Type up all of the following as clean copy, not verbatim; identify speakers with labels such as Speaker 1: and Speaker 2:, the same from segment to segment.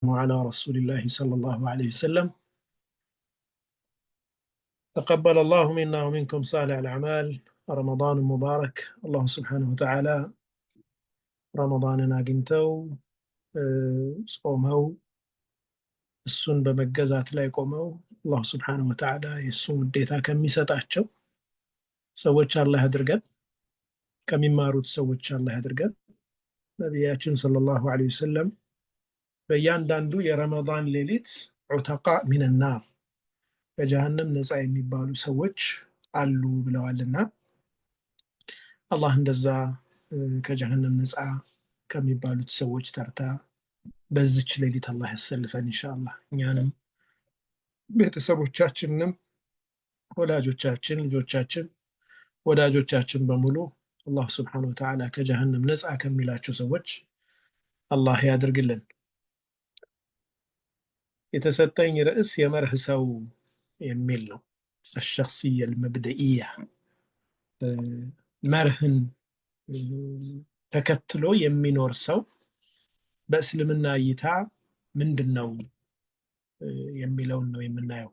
Speaker 1: وعلى رسول الله صلى الله عليه وسلم. تقبل الله منا ومنكم صالح الأعمال. رمضان مبارك. الله سبحانه وتعالى رمضاننا قنتو صومو السن بمجزات لا يقومو. الله سبحانه وتعالى يسون الديتا كم يسطاچو سوچ الله يدرغن كم يماروت سوچ الله يدرغن. نبياتنا صلى الله عليه وسلم በእያንዳንዱ የረመዳን ሌሊት ዑተቃ ሚን ናር ከጀሃነም ነፃ የሚባሉ ሰዎች አሉ ብለዋልና አላህ እንደዛ ከጀሃነም ነፃ ከሚባሉት ሰዎች ተርታ በዚች ሌሊት አላህ ያሰልፈን ኢንሻአላህ። እኛንም ቤተሰቦቻችንንም ወላጆቻችን ልጆቻችን ወዳጆቻችን በሙሉ አላህ Subhanahu Wa Ta'ala ከጀሃነም ነፃ ከሚላቸው ሰዎች አላህ ያድርግልን። የተሰጠኝ ርዕስ የመርህ ሰው የሚል ነው። الشخصية المبدئية መርህን ተከትሎ የሚኖር ሰው በእስልምና እይታ ምንድነው የሚለውን ነው የምናየው።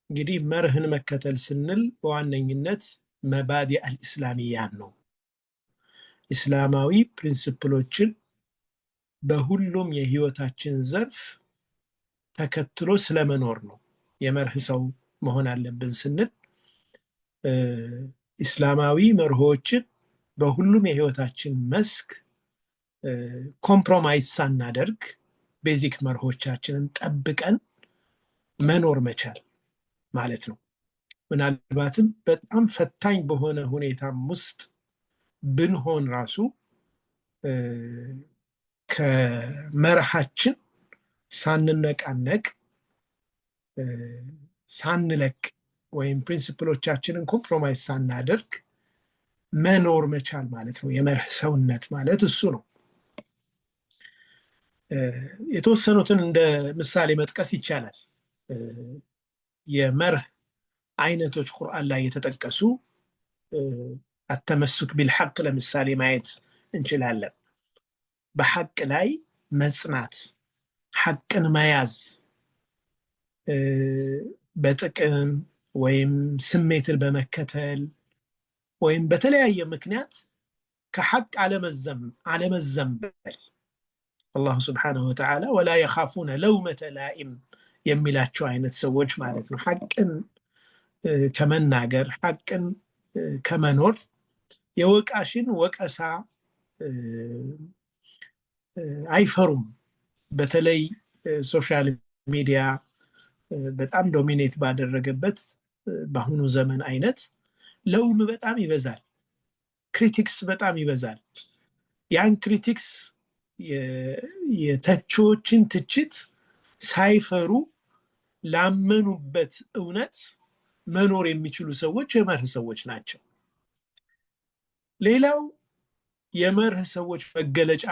Speaker 1: እንግዲህ መርህን መከተል ስንል በዋነኝነት መባዲእ አልእስላሚያን ነው። እስላማዊ ፕሪንሲፕሎችን በሁሉም የህይወታችን ዘርፍ ተከትሎ ስለመኖር ነው የመርህ ሰው መሆን አለብን ስንል እስላማዊ መርሆችን በሁሉም የህይወታችን መስክ ኮምፕሮማይዝ ሳናደርግ ቤዚክ መርሆቻችንን ጠብቀን መኖር መቻል ማለት ነው። ምናልባትም በጣም ፈታኝ በሆነ ሁኔታም ውስጥ ብንሆን ራሱ ከመርሃችን ሳንነቃነቅ ሳንለቅ ወይም ፕሪንሲፕሎቻችንን ኮምፕሮማይዝ ሳናደርግ መኖር መቻል ማለት ነው። የመርህ ሰውነት ማለት እሱ ነው። የተወሰኑትን እንደ ምሳሌ መጥቀስ ይቻላል። የመርህ አይነቶች ቁርአን ላይ የተጠቀሱ التمسك بالحق ለምሳሌ ማየት እንችላለን። በሐቅ ላይ መጽናት፣ ሐቅን መያዝ፣ በጥቅም ወይም ስሜትን በመከተል ወይም በተለያየ ምክንያት ከሐቅ አለመዘንበል አላህ Subhanahu Wa Ta'ala ولا يخافون لومة لائم የሚላቸው አይነት ሰዎች ማለት ነው። ሐቅን ከመናገር ሐቅን ከመኖር የወቃሽን ወቀሳ አይፈሩም። በተለይ ሶሻል ሚዲያ በጣም ዶሚኔት ባደረገበት በአሁኑ ዘመን አይነት ለውም በጣም ይበዛል፣ ክሪቲክስ በጣም ይበዛል። ያን ክሪቲክስ የተቾችን ትችት ሳይፈሩ ላመኑበት እውነት መኖር የሚችሉ ሰዎች የመርህ ሰዎች ናቸው። ሌላው የመርህ ሰዎች መገለጫ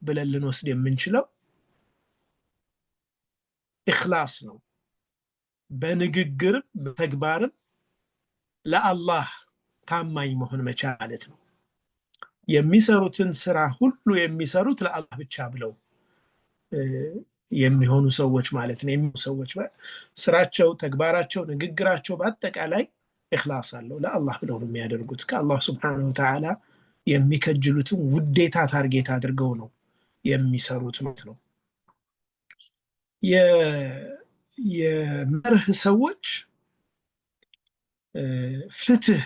Speaker 1: ብለን ልንወስድ የምንችለው ኢኽላስ ነው። በንግግርም በተግባርም ለአላህ ታማኝ መሆን መቻል ነው። የሚሰሩትን ስራ ሁሉ የሚሰሩት ለአላህ ብቻ ብለው የሚሆኑ ሰዎች ማለት ነው። የሚሆኑ ሰዎች ስራቸው፣ ተግባራቸው፣ ንግግራቸው በአጠቃላይ ኢኽላስ አለው። ለአላህ ብለው ነው የሚያደርጉት። ከአላህ Subhanahu Wa Ta'ala የሚከጅሉትን ውዴታ ታርጌት አድርገው ነው የሚሰሩት ማለት ነው። የመርህ ሰዎች ፍትህ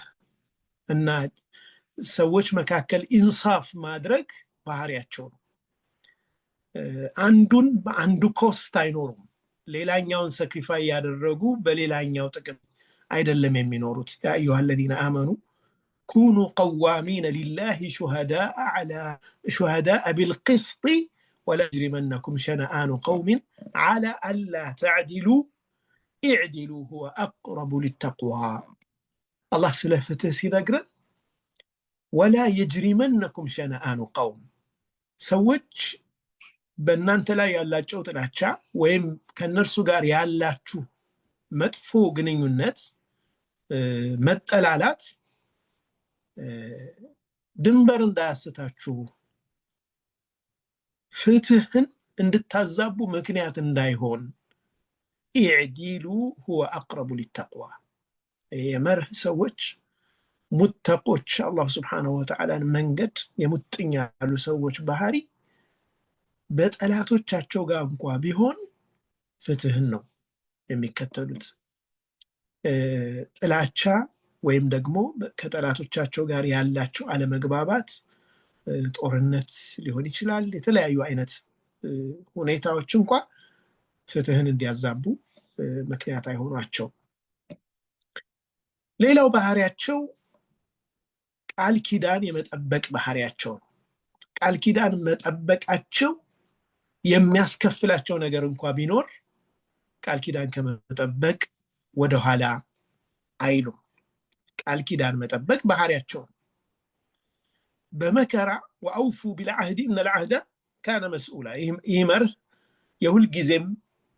Speaker 1: እና ሰዎች መካከል ኢንሳፍ ማድረግ ባህሪያቸው ነው። አንዱን በአንዱ ኮስት አይኖሩም። ሌላኛውን ሳክሪፋይ ያደረጉ በሌላኛው ጥቅም አይደለም የሚኖሩት። ያ አዩሃ الذين آمنوا كونوا قوامين لله شهداء بالقسط ولا يجرمنكم شنآن قوم على ألا تعدلوا اعدلوا هو أقرب للتقوى. الله سلفته ሲነግረን ولا يجرمنكم شنآن قوم ሰዎች በእናንተ ላይ ያላቸው ጥላቻ ወይም ከነርሱ ጋር ያላችሁ መጥፎ ግንኙነት መጠላላት ድንበር እንዳያስታችሁ ፍትህን እንድታዛቡ ምክንያት እንዳይሆን ኢዕዲሉ ሁወ አቅረቡ ሊተቅዋ የመርህ ሰዎች ሙተቆች አላህ ስብሓነሁ ወተዓላን መንገድ የሙጥኝ ያሉ ሰዎች ባህሪ በጠላቶቻቸው ጋር እንኳ ቢሆን ፍትህን ነው የሚከተሉት። ጥላቻ ወይም ደግሞ ከጠላቶቻቸው ጋር ያላቸው አለመግባባት ጦርነት ሊሆን ይችላል። የተለያዩ አይነት ሁኔታዎች እንኳ ፍትህን እንዲያዛቡ ምክንያት አይሆኗቸው። ሌላው ባህሪያቸው ቃል ኪዳን የመጠበቅ ባህሪያቸው ነው። ቃል ኪዳን መጠበቃቸው የሚያስከፍላቸው ነገር እንኳ ቢኖር ቃል ኪዳን ከመጠበቅ ወደኋላ አይሉም። ቃል ኪዳን መጠበቅ ባህሪያቸው ነው። በመከራ ወአውፉ ቢልዓህድ ኢነል ዓህደ ካነ መስኡላ ይህ መርህ የሁል ጊዜም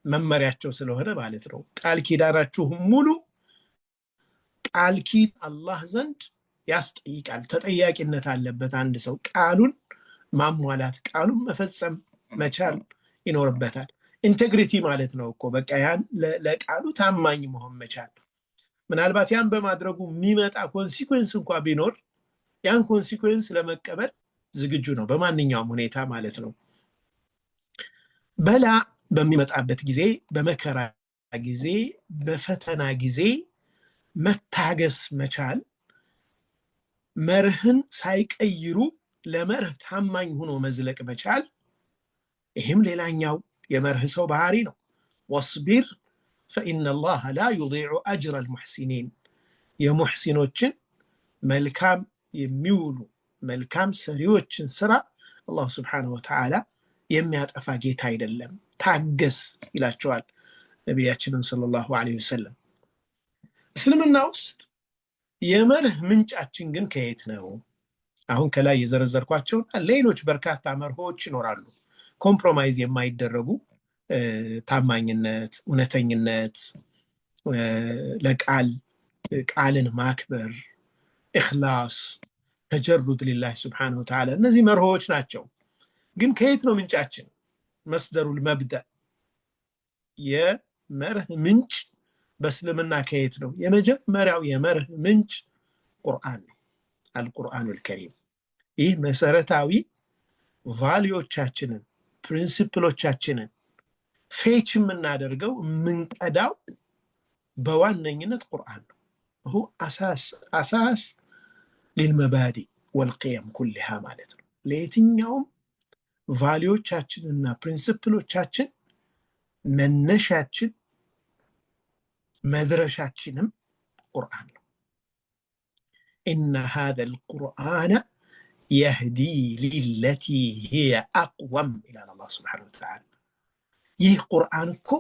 Speaker 1: መመሪያቸው ስለሆነ ማለት ነው። ቃል ኪዳናችሁ ሙሉ ቃል ኪዳን አላህ ዘንድ ያስጠይቃል። ተጠያቂነት አለበት። አንድ ሰው ቃሉን ማሟላት ቃሉን መፈጸም መቻል ይኖርበታል። ኢንቴግሪቲ ማለት ነው እኮ በቃ ያን ለቃሉ ታማኝ መሆን መቻል። ምናልባት ያን በማድረጉ የሚመጣ ኮንሲኩዌንስ እንኳ ቢኖር ያን ኮንሲኩዌንስ ለመቀበል ዝግጁ ነው በማንኛውም ሁኔታ ማለት ነው። በላ በሚመጣበት ጊዜ፣ በመከራ ጊዜ፣ በፈተና ጊዜ መታገስ መቻል፣ መርህን ሳይቀይሩ ለመርህ ታማኝ ሆኖ መዝለቅ መቻል፣ ይህም ሌላኛው የመርህ ሰው ባህሪ ነው። ወስቢር ፈኢነ አላህ ላ ዩዲዑ አጅረ አልሙሕሲኒን የሙሕሲኖችን መልካም የሚውሉ መልካም ሰሪዎችን ስራ አላህ ስብሓነሁ ወተዓላ የሚያጠፋ ጌታ አይደለም። ታገስ ይላቸዋል ነቢያችንን ሰለላሁ ዐለይሂ ወሰለም። እስልምና ውስጥ የመርህ ምንጫችን ግን ከየት ነው? አሁን ከላይ የዘረዘርኳቸው ሌሎች በርካታ መርሆች ይኖራሉ። ኮምፕሮማይዝ የማይደረጉ ታማኝነት፣ እውነተኝነት፣ ቃልን ማክበር፣ ኢኽላስ፣ ተጀሩድ ሊላህ ስብሓነሁ ወተዓላ እነዚህ መርሆች ናቸው። ግን ከየት ነው ምንጫችን? መስደሩል መብደእ የመርህ ምንጭ በእስልምና ከየት ነው? የመጀመሪያው የመርህ ምንጭ ቁርአን ነው። አልቁርአኑል ከሪም። ይህ መሰረታዊ ቫልዩዎቻችንን ፕሪንሲፕሎቻችንን ፌች የምናደርገው የምንቀዳው በዋነኝነት ቁርአን ነው። هو أساس للمبادئ والقيم كلها ማለት ነው። ለየትኛውም ቫልዩዎቻችንና ፕሪንሲፕሎቻችን መነሻችን መድረሻችንም ቁርአን ነው። إن هذا القرآن يهدي للتي هي أقوم إلى الله سبحانه وتعالى ይህ ቁርአን እኮ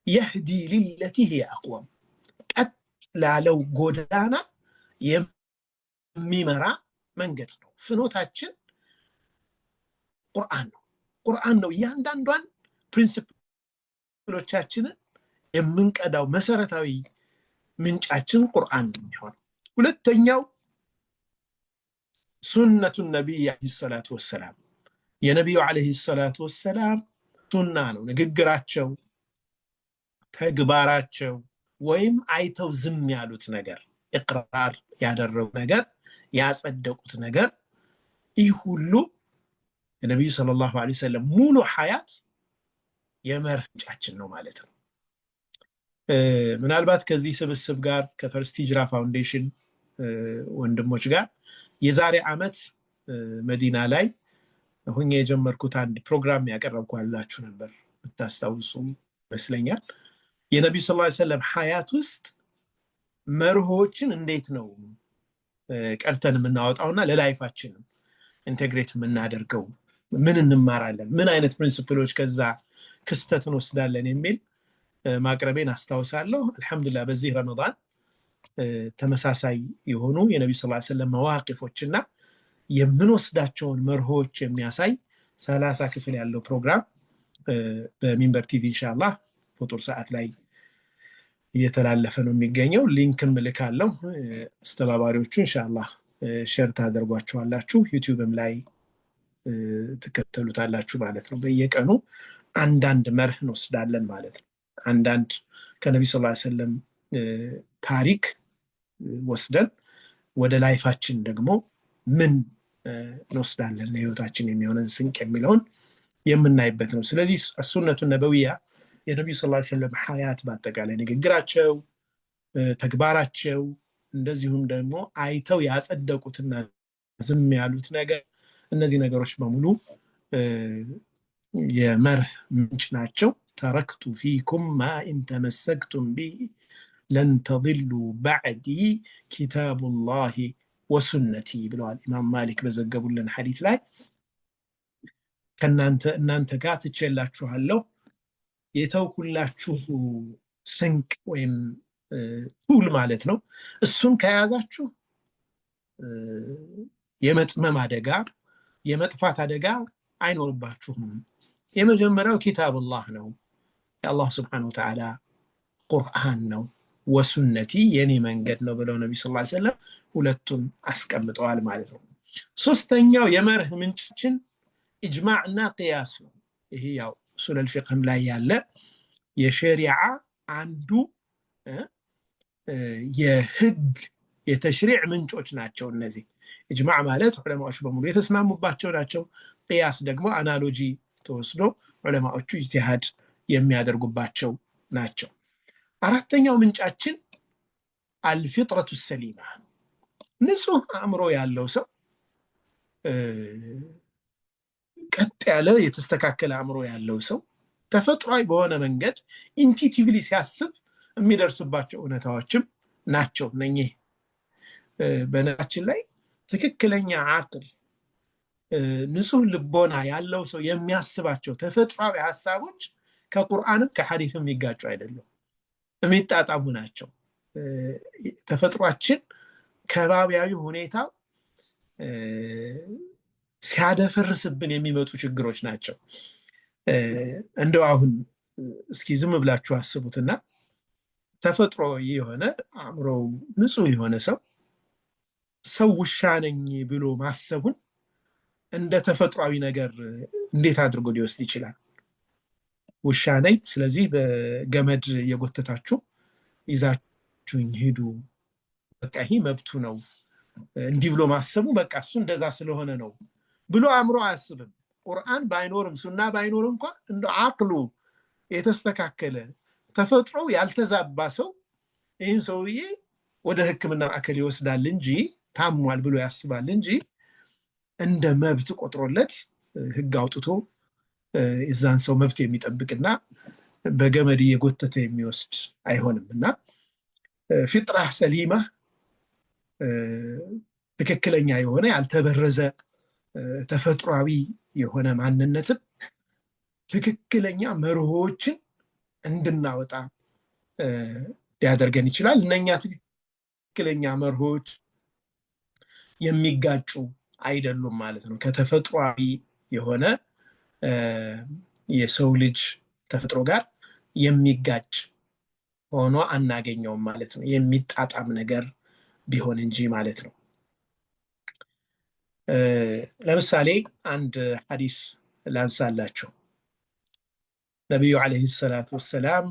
Speaker 1: يهدي للتي هي أقوم ላለው ጎዳና የሚመራ መንገድ ነው። ፍኖታችን ቁርአን ነው። ቁርአን ነው እያንዳንዷን ፕሪንሲፕሎቻችንን የምንቀዳው መሰረታዊ ምንጫችን ቁርአን ነው። ሁለተኛው ሱነቱ ነቢይ አለይሂ ሰላቱ ወሰላም የነቢዩ አለይሂ ሰላቱ ወሰላም ሱና ነው። ንግግራቸው፣ ተግባራቸው ወይም አይተው ዝም ያሉት ነገር፣ ኢቅራር ያደረጉ ነገር፣ ያጸደቁት ነገር ይህ ሁሉ የነቢዩ ሰለላሁ ዐለይሂ ወሰለም ሙሉ ሐያት የመርህ ምንጫችን ነው ማለት ነው። ምናልባት ከዚህ ስብስብ ጋር ከፈርስት ሂጅራ ፋውንዴሽን ወንድሞች ጋር የዛሬ ዓመት መዲና ላይ ሆኜ የጀመርኩት አንድ ፕሮግራም ያቀረብኳላችሁ ነበር ብታስታውሱ ይመስለኛል። የነቢዩ ሰለላሁ ዐለይሂ ወሰለም ሐያት ውስጥ መርሆችን እንዴት ነው ቀርተን የምናወጣውና ለላይፋችን ኢንቴግሬት የምናደርገው፣ ምን እንማራለን፣ ምን አይነት ፕሪንሲፕሎች ከዛ ክስተት እንወስዳለን የሚል ማቅረቤን አስታውሳለሁ። አልহামዱሊላህ በዚህ ረመዳን ተመሳሳይ የሆኑ የነቢዩ ሰለላሁ ዐለይሂ ወሰለም መዋቂፎችና የምንወስዳቸውን መርሆች የሚያሳይ 30 ክፍል ያለው ፕሮግራም በሚንበር ቲቪ ኢንሻአላህ ፍጡር ሰዓት ላይ እየተላለፈ ነው የሚገኘው። ሊንክም ልካለሁ። አስተባባሪዎቹ ኢንሻአላህ ሼር ታደርጓቸዋላችሁ። ዩቲዩብም ላይ ትከተሉታላችሁ ማለት ነው። በየቀኑ አንዳንድ መርህ እንወስዳለን ማለት ነው። አንዳንድ ከነቢ ስ ሰለም ታሪክ ወስደን ወደ ላይፋችን ደግሞ ምን እንወስዳለን ለህይወታችን የሚሆነን ስንቅ የሚለውን የምናይበት ነው። ስለዚህ ሱነቱ ነበዊያ የነቢዩ ስ ሰለም ሀያት በአጠቃላይ ንግግራቸው፣ ተግባራቸው እንደዚሁም ደግሞ አይተው ያጸደቁትና ዝም ያሉት ነገር እነዚህ ነገሮች በሙሉ የመርህ ምንጭ ናቸው። ተረክቱ ፊኩም ማ ኢን ተመሰክቱም ቢሂ ለን ተضሉ ባዕዲ ኪታቡላሂ ወሱነቲ ብለዋል ኢማም ማሊክ በዘገቡልን ሐዲስ ላይ እናንተ ጋር ትቼላችኋለሁ የተውኩላችሁ ስንቅ ወይም ቱል ማለት ነው። እሱን ከያዛችሁ የመጥመም አደጋ የመጥፋት አደጋ አይኖርባችሁም። የመጀመሪያው ኪታቡላህ ነው፣ የአላህ ስብሓነሁ ወተዓላ ቁርአን ነው። ወሱነቲ የኔ መንገድ ነው ብለው ነቢ ስ ሰለም ሁለቱን አስቀምጠዋል ማለት ነው። ሶስተኛው የመርህ ምንጫችን ኢጅማዕና ቅያስ ነው። ይሄ ያው ኡሱለል ፊቅህም ላይ ያለ የሸሪዓ አንዱ የህግ የተሽሪዕ ምንጮች ናቸው። እነዚህ ኢጅማዕ ማለት ዑለማዎች በሙሉ የተስማሙባቸው ናቸው። ቅያስ ደግሞ አናሎጂ ተወስዶ ዑለማዎቹ ኢጅቲሃድ የሚያደርጉባቸው ናቸው። አራተኛው ምንጫችን አልፊጥረቱ ሰሊማ፣ ንጹህ አእምሮ ያለው ሰው ቀጥ ያለ የተስተካከለ አእምሮ ያለው ሰው ተፈጥሯዊ በሆነ መንገድ ኢንቲቲቭሊ ሲያስብ የሚደርስባቸው እውነታዎችም ናቸው እነኚህ። በነገራችን ላይ ትክክለኛ አቅል ንጹህ ልቦና ያለው ሰው የሚያስባቸው ተፈጥሯዊ ሀሳቦች ከቁርአንም ከሐዲስም የሚጋጩ አይደሉም፣ የሚጣጣሙ ናቸው። ተፈጥሯችን ከባቢያዊ ሁኔታ ሲያደፈርስብን የሚመጡ ችግሮች ናቸው። እንደው አሁን እስኪ ዝም ብላችሁ አስቡትና ተፈጥሮ የሆነ አእምሮው ንጹህ የሆነ ሰው ውሻ ነኝ ብሎ ማሰቡን እንደ ተፈጥሯዊ ነገር እንዴት አድርጎ ሊወስድ ይችላል? ውሻ ነኝ ስለዚህ በገመድ የጎተታችሁ ይዛችሁኝ ሂዱ፣ በቃ ይሄ መብቱ ነው፣ እንዲህ ብሎ ማሰቡ በቃ እሱ እንደዛ ስለሆነ ነው ብሎ አእምሮ አያስብም። ቁርአን ባይኖርም ሱና ባይኖር እንኳን እንደ አቅሉ የተስተካከለ ተፈጥሮ ያልተዛባ ሰው ይህን ሰውዬ ወደ ሕክምና ማዕከል ይወስዳል እንጂ ታሟል ብሎ ያስባል እንጂ እንደ መብት ቆጥሮለት ህግ አውጥቶ የዛን ሰው መብት የሚጠብቅና በገመድ እየጎተተ የሚወስድ አይሆንም። እና ፊጥራ ሰሊማ ትክክለኛ የሆነ ያልተበረዘ ተፈጥሯዊ የሆነ ማንነትን ትክክለኛ መርሆችን እንድናወጣ ሊያደርገን ይችላል። እነኛ ትክክለኛ መርሆች የሚጋጩ አይደሉም ማለት ነው። ከተፈጥሯዊ የሆነ የሰው ልጅ ተፈጥሮ ጋር የሚጋጭ ሆኖ አናገኘውም ማለት ነው። የሚጣጣም ነገር ቢሆን እንጂ ማለት ነው። ለምሳሌ አንድ ሐዲስ ላንሳላችሁ። ነቢዩ ዓለይሂ ሰላቱ ወሰላም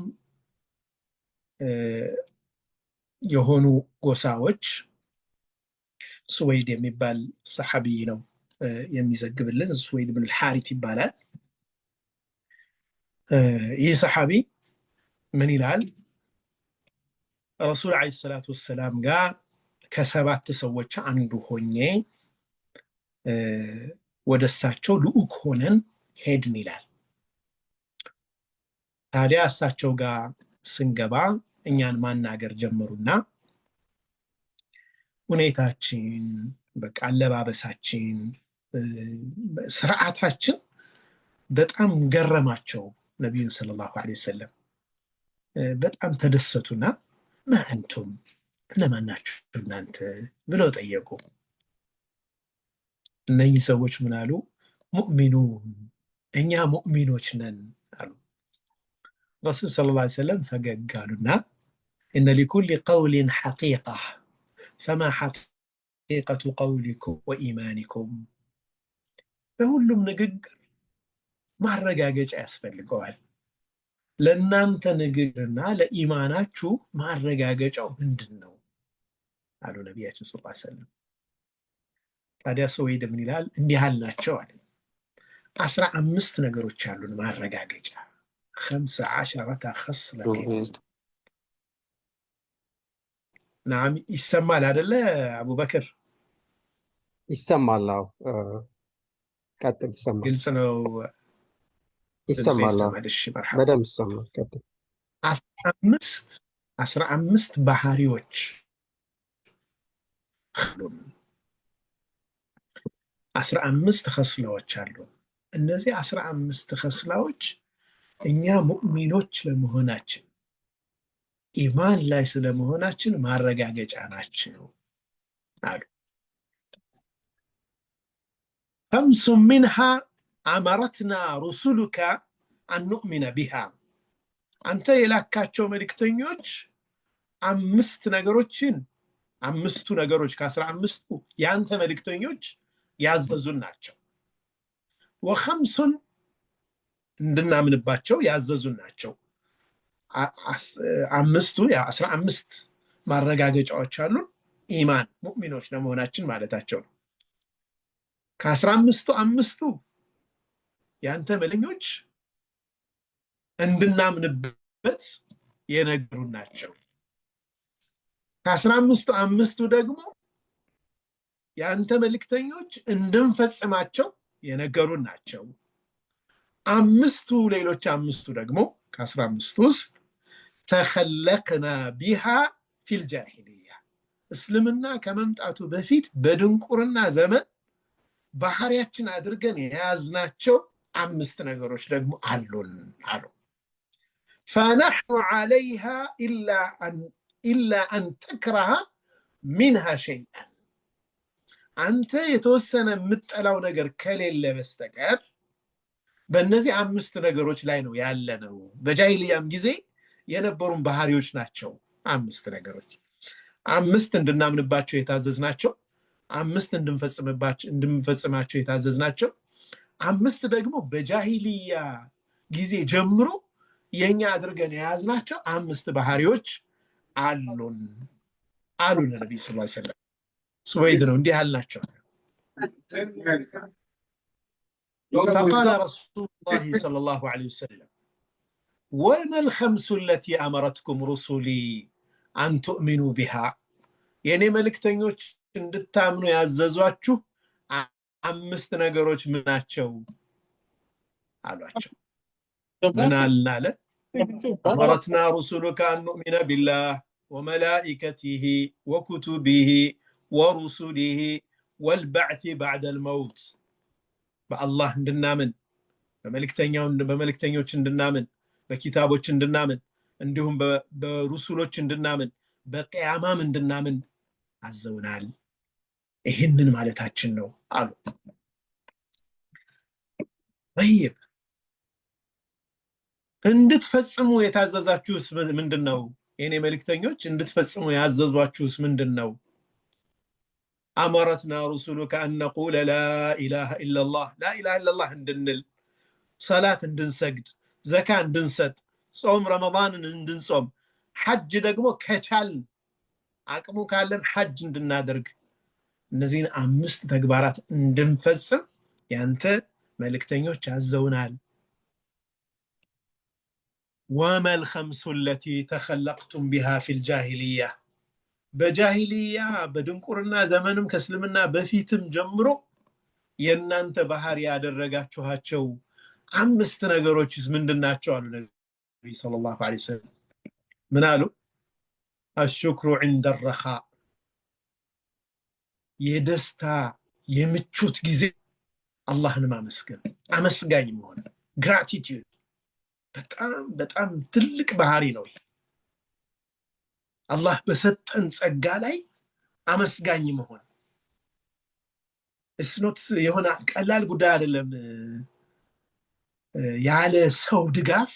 Speaker 1: የሆኑ ጎሳዎች ሱወይድ የሚባል ሰሐቢይ ነው የሚዘግብልን፣ ሱወይድ ብን አልሐሪት ይባላል። ይህ ሰሐቢ ምን ይላል? ረሱል ዓለይሂ ሰላቱ ወሰላም ጋር ከሰባት ሰዎች አንዱ ሆኜ ወደ እሳቸው ልዑክ ሆነን ሄድን ይላል። ታዲያ እሳቸው ጋር ስንገባ እኛን ማናገር ጀመሩና ሁኔታችን፣ በቃ አለባበሳችን፣ ስርዓታችን በጣም ገረማቸው። ነቢዩ ሰለላሁ ዐለይሂ ወሰለም በጣም ተደሰቱና ማአንቱም እነማን ናችሁ እናንተ ብለው ጠየቁ። እነኚህ ሰዎች ምን አሉ? ሙእሚኑን፣ እኛ ሙእሚኖች ነን አሉ። ረሱል ሰለላሁ ዐለይሂ ወሰለም ፈገግ አሉና ኢነ ሊኩሊ ቀውሊን ሐቂቃ ፈማ ሐቂቀቱ ቀውሊኩም ወኢማኒኩም፣ በሁሉም ንግግር ማረጋገጫ ያስፈልገዋል። ለእናንተ ንግግርና ለኢማናችሁ ማረጋገጫው ምንድነው አሉ ነቢያችን ሰለላሁ ዐለይሂ ወሰለም። ታዲያ ሱወይድ ምን ይላል? እንዲህ አልናቸው አለ 15 ነገሮች አሉን ማረጋገጫ 15 خصلة نعم ይሰማል አይደለ አቡበክር?
Speaker 2: ይሰማል። ቀጥል። ይሰማል።
Speaker 1: ግልጽ ነው።
Speaker 2: ይሰማል።
Speaker 1: እሺ መርሐባ።
Speaker 2: በደምብ ይሰማል። ቀጥል።
Speaker 1: 15 ባህሪዎች 15 خصلዎች አሉ። እነዚህ 15 خصላዎች እኛ ሙእሚኖች ለመሆናችን ኢማን ላይ ስለመሆናችን ማረጋገጫ ናቸው አሉ። خمس منها أمرتنا رسلك أن نؤمن بها አንተ የላካቸው መልእክተኞች 5 ነገሮችን 5ቱ ነገሮች ከ15ቱ ያንተ መልእክተኞች ያዘዙን ናቸው። وخمس እንድናምንባቸው ያዘዙን ናቸው። 15 ማረጋገጫዎች አሉ ኢማን ሙእሚኖች ለመሆናችን ማለታቸው ነው። ከ15ቱ 5ቱ ያንተ መልእክተኞች እንድናምንበት የነገሩን ናቸው። ከ15ቱ 5ቱ ደግሞ ያንተ መልእክተኞች እንድንፈጽማቸው የነገሩን ናቸው። 5ቱ ሌሎች 5ቱ ደግሞ ከ15 ውስጥ تخلقنا بها في الجاهلية እስልምና ከመምጣቱ በፊት በድንቁርና ዘመን ባህሪያችን አድርገን የያዝናቸው 5 ነገሮች ደግሞ አሉን አሉ። فنحن عليها إلا أن تكره منها شيئا አንተ የተወሰነ የምትጠላው ነገር ከሌለ በስተቀር በእነዚህ 5 ነገሮች ላይ ነው ያለነው። በጃሂልያም ጊዜ የነበሩን ባህሪዎች ናቸው 5 ነገሮች። 5 እንድናምንባቸው የታዘዝናቸው፣ 5 እንድንፈጽማቸው የታዘዝናቸው፣ 5 ደግሞ በጃሂልያ ጊዜ ጀምሮ የኛ አድርገን የያዝናቸው 5 ባህሪዎች አሉን አሉ ነብዩ ሰለላሁ ዐለይሂ ወሰለም። ሱወይድ ነው እንዲህ አልናቸው። فقال رسول الله صلى الله عليه وسلم وما الخمس التي أمرتكم رسلي أن تؤمنوا بها يعني ملكتኞች እንድታምኑ ያዘዟችሁ 5 ነገሮች ምናቸው አሏቸው። ምን አልናለ? أمرتنا رسلك أن نؤمن بالله وملائكته وكتبه ورسله والبعث بعد الموت በአላህ እንድናምን በመልእክተኞች እንድናምን በኪታቦች እንድናምን እንዲሁም በሩሱሎች እንድናምን በቂያማም እንድናምን አዘውናል። ይሄንን ማለታችን ነው አሉ። طيب እንድትፈጽሙ የታዘዛችሁስ ምንድነው? የኔ መልእክተኞች እንድትፈጽሙ ያዘዟችሁስ ምንድነው? أمرتنا رسلك أن نقول لا إله إلا الله لا إله إلا الله እንድንል፣ صلاة እንድንሰግድ፣ ዘካ እንድንሰጥ፣ ጾም ረመዳንን እንድንጾም፣ ሐጅ ደግሞ ከቻልን አቅሙ ካለን ሐጅ እንድናደርግ እነዚህን 5 ተግባራት እንድንፈጽም ያንተ መልእክተኞች አዘውናል። وما الخمس التي تخلقتم بها في الجاهلية በጃሂልያ በድንቁርና ዘመንም ከእስልምና በፊትም ጀምሮ የናንተ ባህሪ ያደረጋችኋቸው 5 ነገሮችስ ምንድናቸው አሉ ነብዩ ሰለላሁ ዐለይሂ ወሰለም። ምን አሉ? الشكر عند الرخاء የደስታ የምቾት ጊዜ አላህን ማመስገን፣ አመስጋኝ መሆን፣ gratitude በጣም ትልቅ ባህሪ ነው። አላህ በሰጠን ጸጋ ላይ አመስጋኝ መሆን እስኖት የሆነ ቀላል ጉዳይ አይደለም። ያለ ሰው ድጋፍ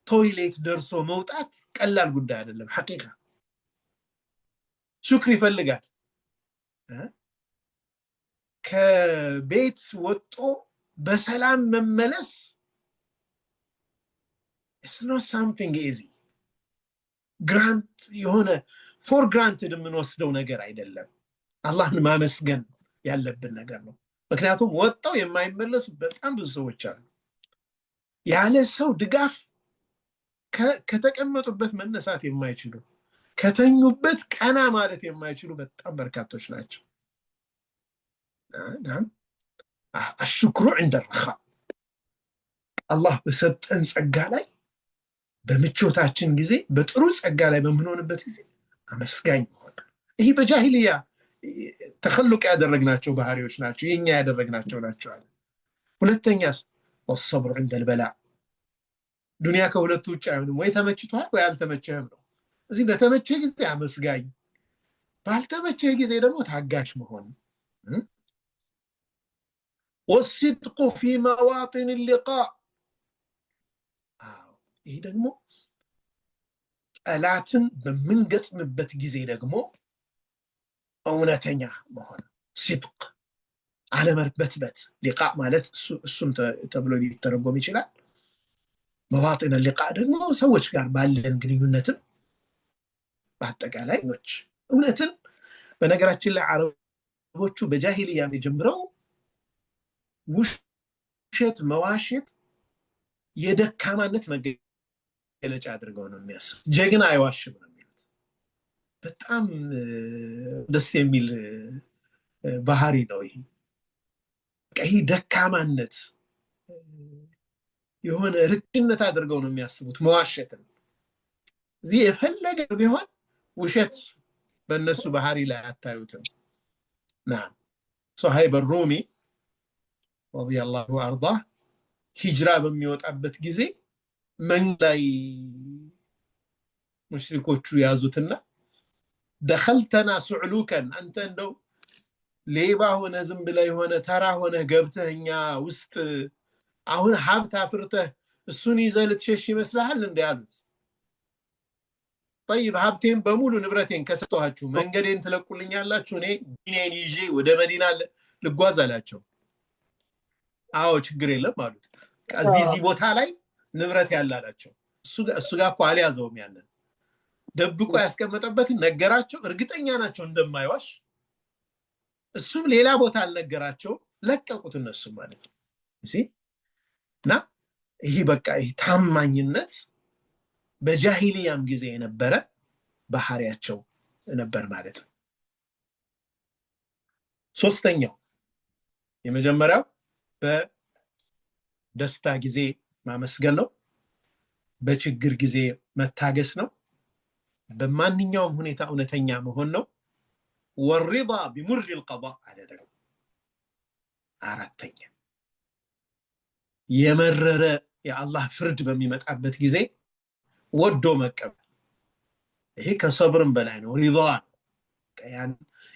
Speaker 1: ቶይሌት ደርሶ መውጣት ቀላል ጉዳይ አይደለም። ሐቂቃ ሹክር ይፈልጋል። ከቤት ወጥቶ በሰላም መመለስ it's not something easy grant የሆነ for granted የምንወስደው ነገር አይደለም አላህን ማመስገን ያለብን ነገር ነው ምክንያቱም ወጣው የማይመለሱ በጣም ብዙ ሰዎች አሉ ያለ ሰው ድጋፍ ከተቀመጡበት መነሳት የማይችሉ ከተኙበት ቀና ማለት የማይችሉ በጣም በርካቶች ናቸው نعم الشكر عند الرخاء الله በሰጠን ጸጋ ላይ በምቾታችን ጊዜ በጥሩ ጸጋ ላይ በመሆንበት ጊዜ አመስጋኝ ሆነ ይሄ በጃሂልያ ተخلق ያደረግናቸው ባህሪዎች ናቸው የኛ ያደረግናቸው ናቸው አለ ሁለተኛስ والصبر عند البلاء ዱንያ ከሁለቱ ውጭ አይሆንም ወይ ተመችቷል ወይ አልተመቸህም ነው እዚህ በተመቸ ጊዜ አመስጋኝ ባልተመቸ ጊዜ ደግሞ ታጋሽ መሆን والصدق في مواطن اللقاء ይሄ ደግሞ ጠላትን በመንገጥምበት ጊዜ ደግሞ እውነተኛ መሆን صدق አለመርበትበት ሊቃ ማለት እሱም ተብሎ ሊተረጎም ይችላል መዋጥን اللقاء ደግሞ ሰዎች ጋር ባለን ግንኙነትም በአጠቃላይ እውነትን በነገራችን ላይ አረቦቹ በጃሂልያ የጀምረው ውሸት መዋሸት የደካማነት መገለጫ አድርገው ነው የሚያስቡ ጀግና አይዋሽም ነው የሚሉት በጣም ደስ የሚል ባህሪ ነው ይሄ ደካማነት የሆነ ርክነት አድርገው ነው የሚያስቡት መዋሸትን እዚህ የፈለገ ቢሆን ውሸት በእነሱ ባህሪ ላይ አታዩትም نعم صهيب الرومي رضي الله عنه ሂጅራ በሚወጣበት ጊዜ መን ላይ ሙሽሪኮቹ ያዙትና دخلتنا سعلوكا አንተ እንደው ሌባ ሆነ ዝም ብለ የሆነ ተራ ሆነ ገብተኛ ውስጥ አሁን ሀብት አፍርተህ እሱን ይዘህ ልትሸሽ ይመስልሃል እንዴ ያሉት طيب ሀብቴን በሙሉ ንብረቴን ከሰጠኋችሁ መንገዴን ትለቁልኛላችሁ እኔ ዲኔን ይዤ ወደ መዲና ልጓዝ አላቸው አዎ ችግር የለም አሉት ከዚህ ቦታ ላይ ንብረት ያላላቸው እሱ ጋር እኮ አልያዘውም ያንን ደብቆ ያስቀመጠበት ነገራቸው እርግጠኛ ናቸው እንደማይዋሽ እሱም ሌላ ቦታ አልነገራቸው ለቀቁት እነሱ ማለት ነው እሺ ና ይሄ በቃ ይሄ ታማኝነት በጃሂልያም ጊዜ የነበረ ባህሪያቸው ነበር ማለት ነው ሶስተኛው የመጀመሪያው በደስታ ጊዜ ማመስገን ነው በችግር ጊዜ መታገስ ነው በማንኛውም ሁኔታ እውነተኛ መሆን ነው والرضا بمر القضاء على አራተኛ የመረረ የአላህ ፍርድ በሚመጣበት ጊዜ ወዶ መቀበል ይሄ ከሰብርም በላይ ነው ሪዳ ያን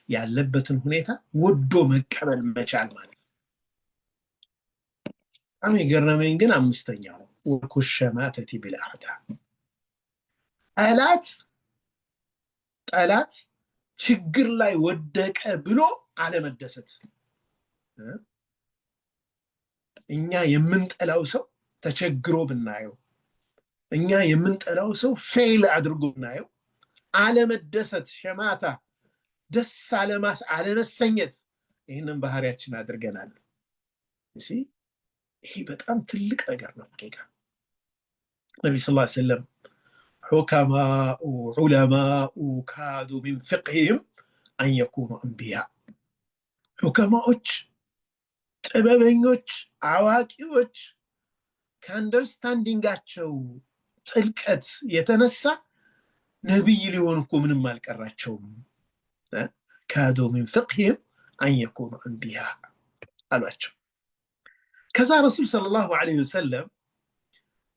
Speaker 1: ያለበትን ሁኔታ ወዶ መቀበል መቻል ማለት አሚገርመኝ ግን አምስተኛው ወኩሸማተቲ ቢልአህዳ ጠላት ችግር ላይ ወደቀ ብሎ አለመደሰት እኛ የምንጠላው ሰው ተቸግሮ ብናየው እኛ የምንጠላው ሰው ፌል አድርጎ ብናየው አለመደሰት ሸማታ ደስ አለመሰኘት ይሄንን ባህሪያችን አድርገናል እሺ ይሄ በጣም ትልቅ ነገር ነው ሐቂቃ ነብዩ ሰለላሁ ዐለይሂ ወሰለም حكماء علماء كادوا من فقههم أن يكونوا أنبياء حكماء ጥበበኞች አዋቂዎች ከአንደርስታንዲንጋቸው ጥልቀት የተነሳ ነብይ ሊሆኑ እኮ ምንም አልቀራቸውም كادوا من فقههم أن يكونوا أنبياء አሏቸው ከዛ ረሱል ሰለላሁ ዐለይሂ ወሰለም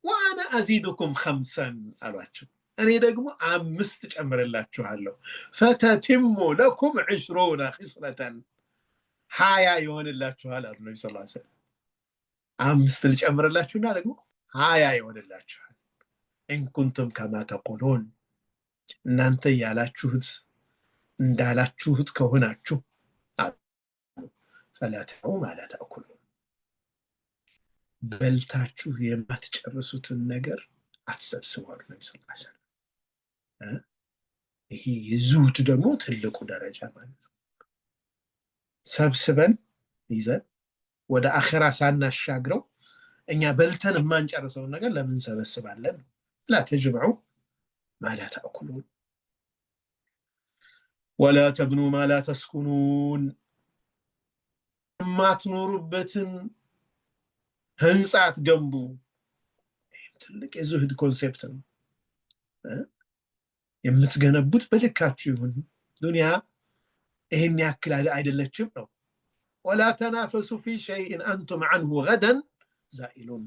Speaker 1: وانا ازيدكم 5 አሏቸው እኔ ደግሞ 5 ጨምርላችኋለሁ فتتم لكم 20 خصلة 20 ይሆንላችኋል አሉ ነብዩ ሰለላሁ ዐለይሂ ወሰለም 5 ልጨምርላችሁና ደግሞ 20 ይሆንላችኋል ان كنتم كما تقولون እናንተ ያላችሁት እንዳላችሁት ከሆናችሁ فلا تدعوا ما لا تأكلون በልታችሁ የማትጨርሱትን ነገር አትሰብስቡ አሉ ነቢ ስ ሰለም። ይሄ የዙህድ ደግሞ ትልቁ ደረጃ ማለት ነው። ሰብስበን ይዘን ወደ አኺራ ሳናሻግረው እኛ በልተን የማንጨርሰውን ነገር ለምን ሰበስባለን? ላ ተጅምዑ ማ ላ ተእኩሉን ወላ ተብኑ ማ ላ ተስኩኑን የማትኖሩበትን ህንፃ አትገንቡ። ትልቅ የዙህድ ኮንሴፕት ነው። የምትገነቡት በልካችሁ ይሁን። ዱንያ ይሄን ያክል አይደለችም ነው። ወላ ተናፈሱ ፊ ሸይእን አንቱም ዐንሁ ገደን ዛኢሉን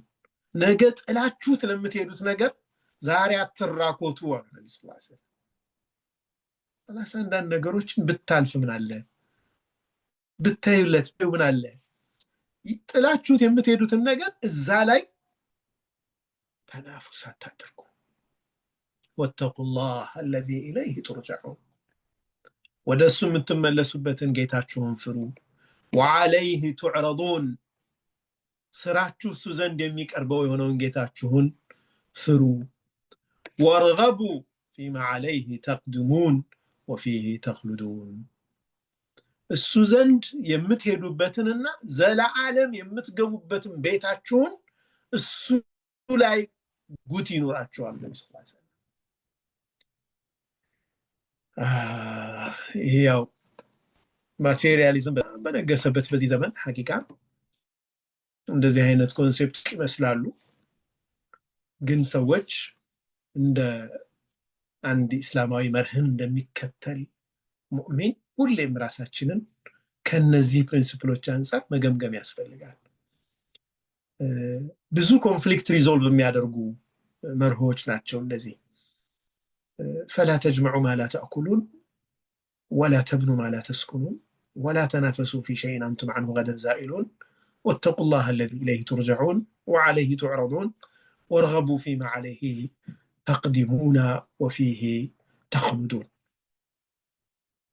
Speaker 1: ነገ ጥላችሁት ለምትሄዱት ነገር ዛሬ አትራኮቱ አሉ ነቢ ስ ሰለም። አንዳንድ ነገሮችን ብታልፍ ምን አለ ብታዩለት ምን አለ። ጥላችሁት የምትሄዱትን ነገር እዛ ላይ ተናፉስ አታድርጉ። ወተቁላህ አለዚ ኢለይህ ቱርጀዑን ወደ እሱ የምትመለሱበትን ጌታችሁን ፍሩ። ወዐለይህ ቱዕረዱን ስራችሁ እሱ ዘንድ የሚቀርበው የሆነውን ጌታችሁን ፍሩ። ወርገቡ ፊማ ዐለይህ ተቅድሙን ወፊህ ተኽሉዱን እሱ ዘንድ የምትሄዱበትንና ዘለዓለም የምትገቡበትን ቤታችሁን እሱ ላይ ጉት ይኖራችኋል። ነቢ ስ ሰለም ይሄ ያው ማቴሪያሊዝም በነገሰበት በዚህ ዘመን ሐቂቃ እንደዚህ አይነት ኮንሴፕቶች ይመስላሉ። ግን ሰዎች እንደ አንድ እስላማዊ መርህን እንደሚከተል ሙእሚን ሁሌም ራሳችንን ከነዚህ ፕሪንሲፕሎች አንፃር መገምገም ያስፈልጋል። ብዙ ኮንፍሊክት ሪዞልቭ የሚያደርጉ መርሆች ናቸው እነዚህ። ፈላ ተጅመዑ ማ ላ ተእኩሉን ወላ ተብኑ ማ ላ ተስኩኑን ወላ ተናፈሱ ፊ ሸይን አንቱም ዐንሁ ገደን ዛኢሉን ወተቁላህ አለዚ ኢለይህ ቱርጀዑን ወዐለይህ ቱዕረዱን ወርገቡ ፊማ ዐለይህ ተቅዲሙና ወፊህ ተኽሉዱን።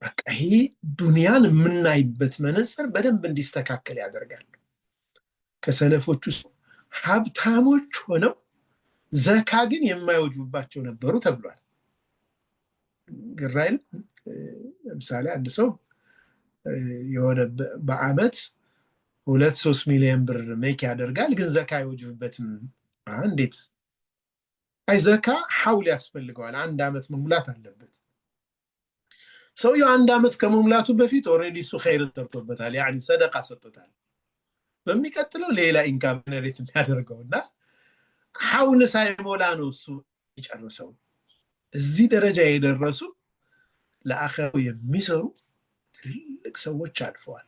Speaker 1: በቃ ይሄ ዱንያን የምናይበት መነጽር በደንብ እንዲስተካከል ያደርጋል። ከሰለፎች ውስጥ ሀብታሞች ሆነው ዘካ ግን የማይወጅቡባቸው ነበሩ ተብሏል። ግራይል ለምሳሌ አንድ ሰው የሆነ በአመት 2-3 ሚሊዮን ብር ሜክ ያደርጋል፣ ግን ዘካ አይወጅብበትም። እንዴት? አይ ዘካ ሐውል ያስፈልገዋል። 1 አመት መሙላት አለበት። ሰውየው 1 አመት ከመሙላቱ በፊት ኦልሬዲ እሱ ኸይር ሰርቶበታል፣ ያኒ ሰደቃ ሰጥቶታል። በሚቀጥለው ሌላ ኢንካም ጀነሬት የሚያደርገውና ሐውል ሳይሞላ ነው እሱ ይጨርሰው። እዚህ ደረጃ የደረሱ ለአኺራው የሚሰሩ ትልልቅ ሰዎች አልፈዋል።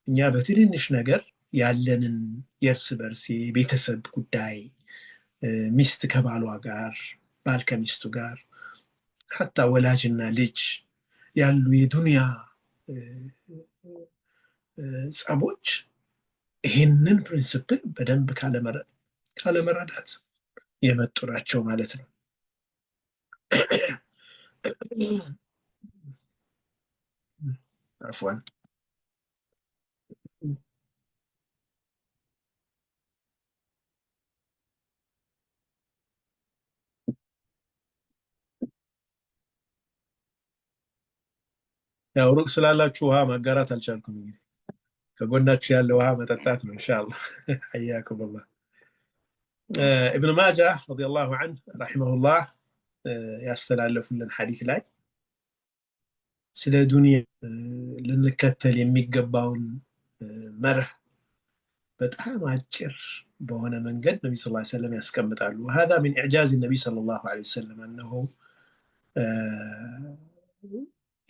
Speaker 1: እኛ በትንንሽ ነገር ያለንን የእርስ በርስ የቤተሰብ ጉዳይ ሚስት ከባሏ ጋር፣ ባል ከሚስቱ ጋር፣ ሐታ ወላጅና ልጅ ያሉ የዱንያ ጸቦች ይህንን ፕሪንሲፕል በደንብ ካለመረዳት የመጡ ናቸው ማለት ነው። አፍዋን ያው ሩቅ ስላላችሁ ውሃ ማጋራት አልቻልኩም። እንግዲህ ከጎናችሁ ያለ ውሃ መጠጣት ነው ኢንሻአላህ። حياكم الله። ابن ماجه رضي الله عنه رحمه الله ያስተላለፉልን ሐዲስ ላይ ስለ ዱንያ ልንከተል የሚገባውን መርህ በጣም አጭር በሆነ መንገድ ነብዩ ሰለላሁ ዐለይሂ ወሰለም ያስቀምጣሉ። هذا من اعجاز النبي صلى الله عليه وسلم انه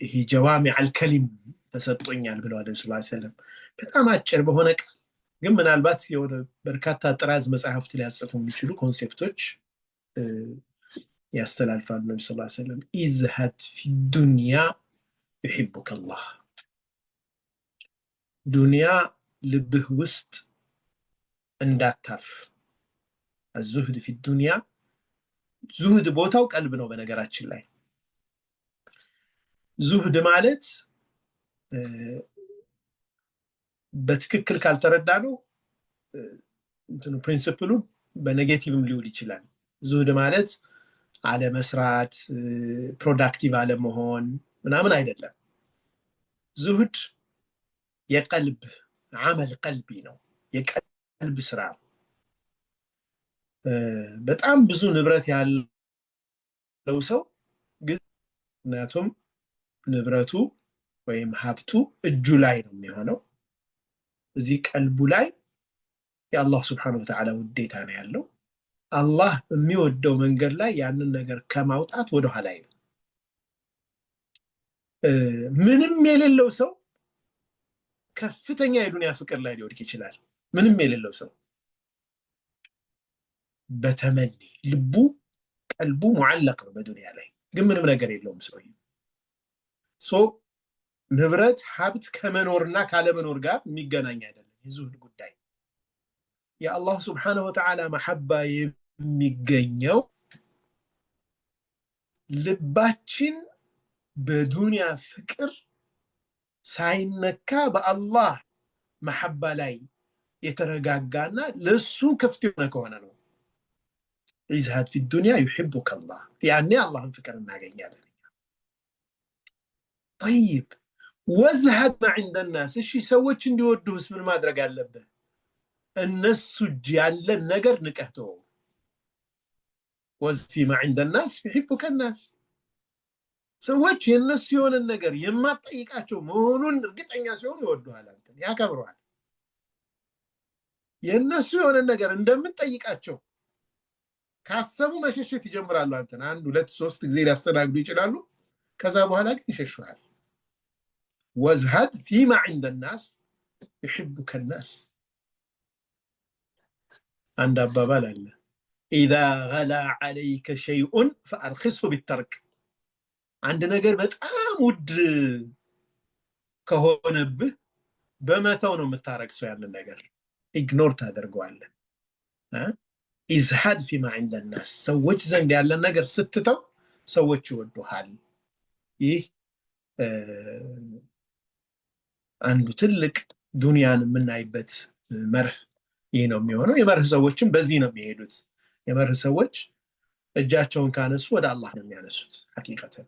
Speaker 1: ይሄ ጀዋሚዕ አልከሊም ተሰጥቶኛል ብለዋል ነብዩ ሰለላሁ ዐለይሂ ወሰለም። በጣም አጭር በሆነ ቃል ግን ምናልባት የሆነ በርካታ ጥራዝ መጽሐፍት ሊያጽፉ የሚችሉ ኮንሴፕቶች ያስተላልፋሉ ነብዩ ሰለላሁ ዐለይሂ ወሰለም። ኢዝሀድ ፊ ዱንያ يحبك الله። ዱንያ ልብህ ውስጥ እንዳታርፍ። الزهد في الدنيا ዙህድ ቦታው ቀልብ ነው። በነገራችን ላይ ዙህድ ማለት በትክክል ካልተረዳነው እንትኑ ፕሪንሲፕሉ በኔጌቲቭም ሊውል ይችላል። ዙህድ ማለት አለመስራት፣ ፕሮዳክቲቭ አለመሆን ምናምን አይደለም። ዙህድ የቀልብ አመል ቀልቢ ነው፣ የቀልብ ስራ። በጣም ብዙ ንብረት ያለው ሰው ግን ምክንያቱም ንብረቱ ወይም ሀብቱ እጁ ላይ ነው የሚሆነው፣ እዚህ ቀልቡ ላይ የአላህ ስብሐነሁ ወተዓላ ውዴታ ነው ያለው። አላህ የሚወደው መንገድ ላይ ያንን ነገር ከማውጣት ወደ ኋላ አይልም። ምንም የሌለው ሰው ከፍተኛ የዱንያ ፍቅር ላይ ሊወድቅ ይችላል። ምንም የሌለው ሰው በተመኒ ልቡ ቀልቡ ሙዓለቅ ነው በዱንያ ላይ፣ ግን ምንም ነገር የለውም ሰውዬው። ንብረት ሀብት ከመኖርና ካለመኖር ጋር የሚገናኝ አይደለም የዙህድ ጉዳይ። የአላህ ስብሐነሁ ወተዓላ መሐባ የሚገኘው ልባችን በዱንያ ፍቅር ሳይነካ በአላህ መሐባ ላይ የተረጋጋና ለሱ ክፍት የሆነ ከሆነ ነው። ኢዝሃድ ፊ ዱንያ ዩሒቡከ አላህ፣ ያኔ አላህን ፍቅር እናገኛለን። ጠይብ ወዝሃድ ማ ዒንደ ናስ፣ እሺ ሰዎች እንዲወዱህስ ምን ማድረግ አለብህ? እነሱ እጅ ያለን ነገር ንቀህ ተወው። ወዝፊ ማ ዒንደ ናስ ዩሒቡከ ናስ፣ ሰዎች የእነሱ የሆነን ነገር የማትጠይቃቸው መሆኑን እርግጠኛ ሲሆኑ ይወዱሃል፣ አንተን ያከብረዋል። የእነሱ የሆነን ነገር እንደምትጠይቃቸው ካሰቡ መሸሸት ይጀምራሉ። አንተን 1 2 3 ጊዜ ሊያስተናግዱ ይችላሉ፣ ከዛ በኋላ ግን ይሸሹሃል። ወዝሃድ ፊማ ዒንደ ናስ ዩሒቡከ ናስ። አንድ አባባል አለ፣ ኢዛ ገላ ዐለይከ ሸይኡን ፈአርኺስሁ ቢተርክ። አንድ ነገር በጣም ውድ ከሆነብህ በመተው ነው የምታረክሰው። ያንን ነገር ኢግኖር ታደርገዋለህ። ኢዝሃድ ፊማ ዒንደ ናስ፣ ሰዎች ዘንድ ያለን ነገር ስትተው ሰዎች ይወዱሃል። ይህ አንዱ ትልቅ ዱንያን የምናይበት መርህ ይህ ነው የሚሆነው። የመርህ ሰዎችም በዚህ ነው የሚሄዱት። የመርህ ሰዎች እጃቸውን ካነሱ ወደ አላህ ነው የሚያነሱት። ሐቂቀተን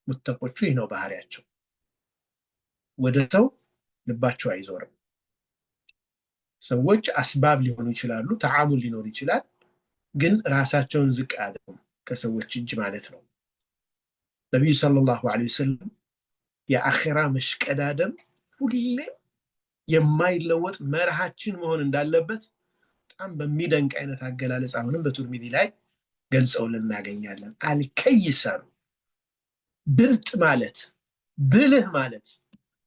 Speaker 1: ሙተቆቹ ይህ ነው ባህሪያቸው። ወደ ሰው ልባቸው አይዞርም። ሰዎች አስባብ ሊሆኑ ይችላሉ፣ ተዓሙል ሊኖር ይችላል፣ ግን ራሳቸውን ዝቅ አያደርጉም ከሰዎች እጅ ማለት ነው። ነቢዩ ሰለላሁ ዐለይሂ ወሰለም የአኺራ መሽቀዳደም ሁሌ የማይለወጥ መርሃችን መሆን እንዳለበት በጣም በሚደንቅ አይነት አገላለጽ አሁንም በቱርሚዚ ላይ ገልጸውልን እናገኛለን። አልከይሰሩ፣ ብልጥ ማለት ብልህ ማለት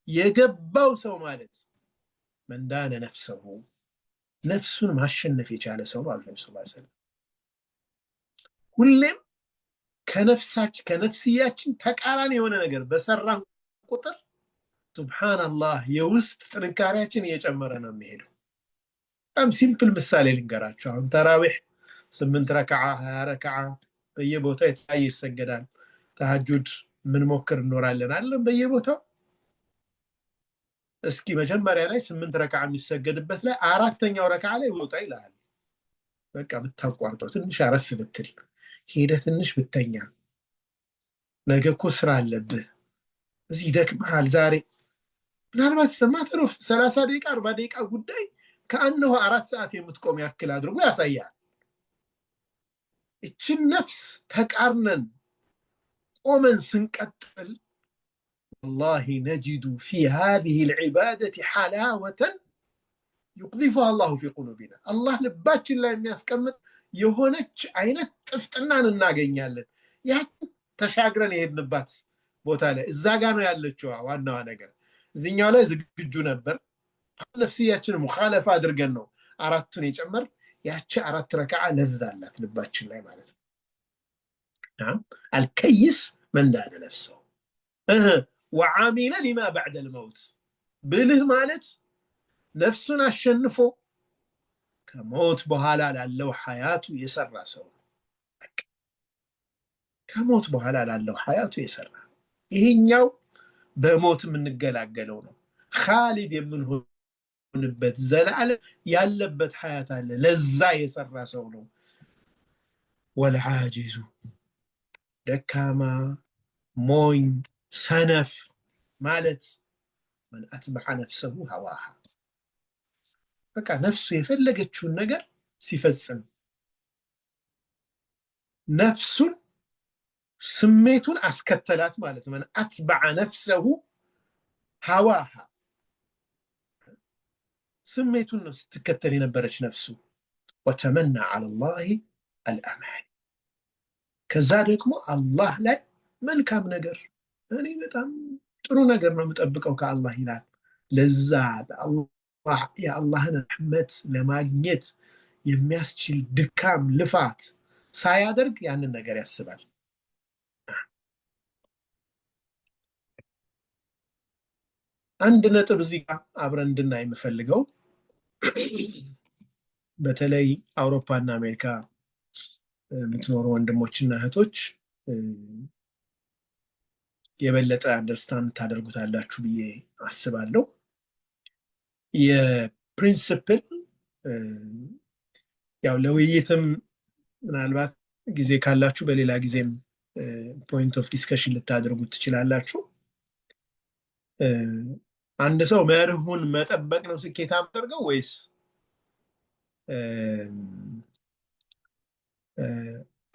Speaker 1: የገባው ሰው ማለት መንዳነ ነፍሰሁ፣ ነፍሱን ማሸነፍ የቻለ ሰው ነው አሉ ነብዩ ሰለላሁ ዐለይሂ ወሰለም። ሁሌም ከነፍስያችን ተቃራኒ የሆነ ነገር በሰራን ቁጥር ሱብሃንአላህ የውስጥ ጥንካሬያችን እየጨመረ ነው የሚሄደው። በጣም ሲምፕል ምሳሌ ልንገራችሁ። አሁን ተራዊህ 8 ረክዓ 20 ረክዓ በየቦታው የተለያየ ይሰገዳል። ተሐጁድ ምን ሞክር እንኖራለን አለን በየቦታው። እስኪ መጀመሪያ ላይ 8 ረክዓ የሚሰገድበት ላይ 4ኛው ረክዓ ላይ ውጣ ይላል። በቃ ብታቋርጠው ትንሽ አረፍ ብትል ሄደ ትንሽ ብተኛ፣ ነገ እኮ ስራ አለብህ፣ እዚህ ደክመሃል ዛሬ ምናልባት ሰማተሮ 30 ደቂቃ 40 ደቂቃ ጉዳይ ከአንሁ 4 ሰዓት የምትቆም ያክል አድርጎ ያሳያል። እችን ነፍስ ተቃርነን ቆመን ስንቀጥል والله نجد في هذه العبادة حلاوة يقذفها الله في قلوبنا. الله ልባችን ላይ የሚያስቀምጥ የሆነች አይነት ጥፍጥናን እናገኛለን። ያ ተሻግረን የሄድንባት ቦታ ላይ እዛ ጋር ነው ያለችው ዋናዋ ነገር። እዚህኛው ላይ ዝግጁ ነበር፣ ነፍስያችን ሙኻለፋ አድርገን ነው 4ቱን የጨመር። ያቺ 4 ረክዓ ለዛላት ልባችን ላይ ማለት ነው። አልከይስ መንዳነ ነፍሰው ወዓሚለ ሊማ ባዕደ ልመውት። ብልህ ማለት ነፍሱን አሸንፎ ከሞት በኋላ ላለው ሐያቱ የሰራ ሰው። ከሞት በኋላ ላለው ሐያቱ የሰራ ይሄኛው በሞት የምንገላገለው ነው። ኻሊድ የምንሆን نبت زلال يالبت حياته لزا يسر سولو والعاجز دكاما موين سنف مالت من أتبع نفسه هواها فكا نفسه يفلقت شو النقر سيفزن نفس سميتون أسكتلات مالت من أتبع نفسه هواها سميتون نفس تكتلين برش نفسه وتمنى على الله الأمان كذلك الله لا من كام نقر يعني بتام ጥሩ ነገር ነው የምጠብቀው ከአላህ ይላል ለዛ አላህ የአላህን ረህመት ለማግኘት የሚያስችል ድካም ልፋት ሳያደርግ ያንን ነገር ያስባል አንድ ነጥብ እዚህ ጋር አብረን እንድናይ የምፈልገው በተለይ አውሮፓና አሜሪካ የምትኖሩ ወንድሞችና እህቶች የበለጠ አንደርስታንድ ታደርጉታላችሁ ብዬ አስባለሁ የፕሪንሲፕል ያው ለውይይትም ምናልባት ጊዜ ካላችሁ በሌላ ጊዜም ፖይንት ኦፍ ዲስከሽን ልታደርጉት ትችላላችሁ አንድ ሰው መርሁን መጠበቅ ነው ስኬታማ አድርገው ወይስ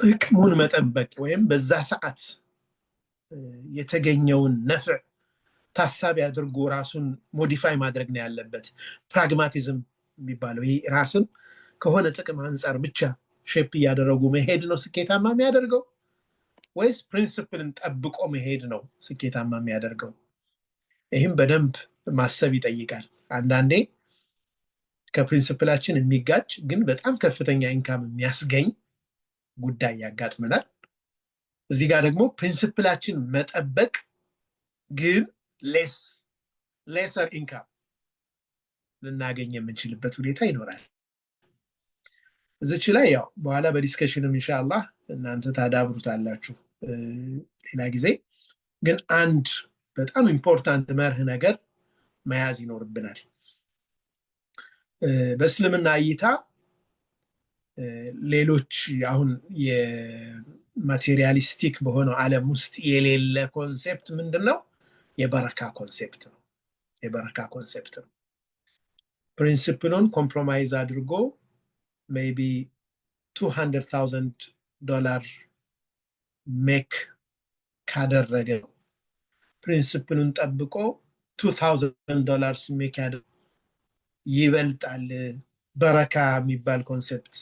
Speaker 1: ጥቅሙን መጠበቅ ወይም በዛ ሰዓት የተገኘውን ነፍዕ ታሳቢ አድርጎ ራሱን ሞዲፋይ ማድረግ ነው ያለበት ፕራግማቲዝም የሚባለው ይሄ ራስን ከሆነ ጥቅም አንፃር ብቻ ሼፕ ያደረጉ መሄድ ነው ስኬታማ የሚያደርገው ወይስ ፕሪንሲፕልን ጠብቆ መሄድ ነው ስኬታማ የሚያደርገው ይሄም በደንብ ማሰብ ይጠይቃል አንዳንዴ ከፕሪንሲፕላችን የሚጋጭ ግን በጣም ከፍተኛ ኢንካም የሚያስገኝ ጉዳይ ያጋጥመናል እዚህ ጋር ደግሞ ፕሪንሲፕላችን መጠበቅ ግን ሌሰር ኢንካም ልናገኝ የምንችልበት ሁኔታ ይኖራል እዚች ላይ ያው በኋላ በዲስከሽንም ኢንሻአላህ እናንተ ታዳብሩታላችሁ ሌላ ጊዜ ግን አንድ በጣም ኢምፖርታንት መርህ ነገር መያዝ ይኖርብናል በእስልምና እይታ ሌሎች አሁን የማቴሪያሊስቲክ በሆነው ዓለም ውስጥ የሌለ ኮንሴፕት ምንድነው የበረካ ኮንሴፕት ነው የበረካ ኮንሴፕት ነው ፕሪንሲፕሉን ኮምፕሮማይዝ አድርጎ ሜቢ $200,000 ሜክ ካደረገ ፕሪንሲፕሉን ጠብቆ $2,000 ሜክ ያደርግ ይበልጣል በረካ የሚባል ኮንሴፕት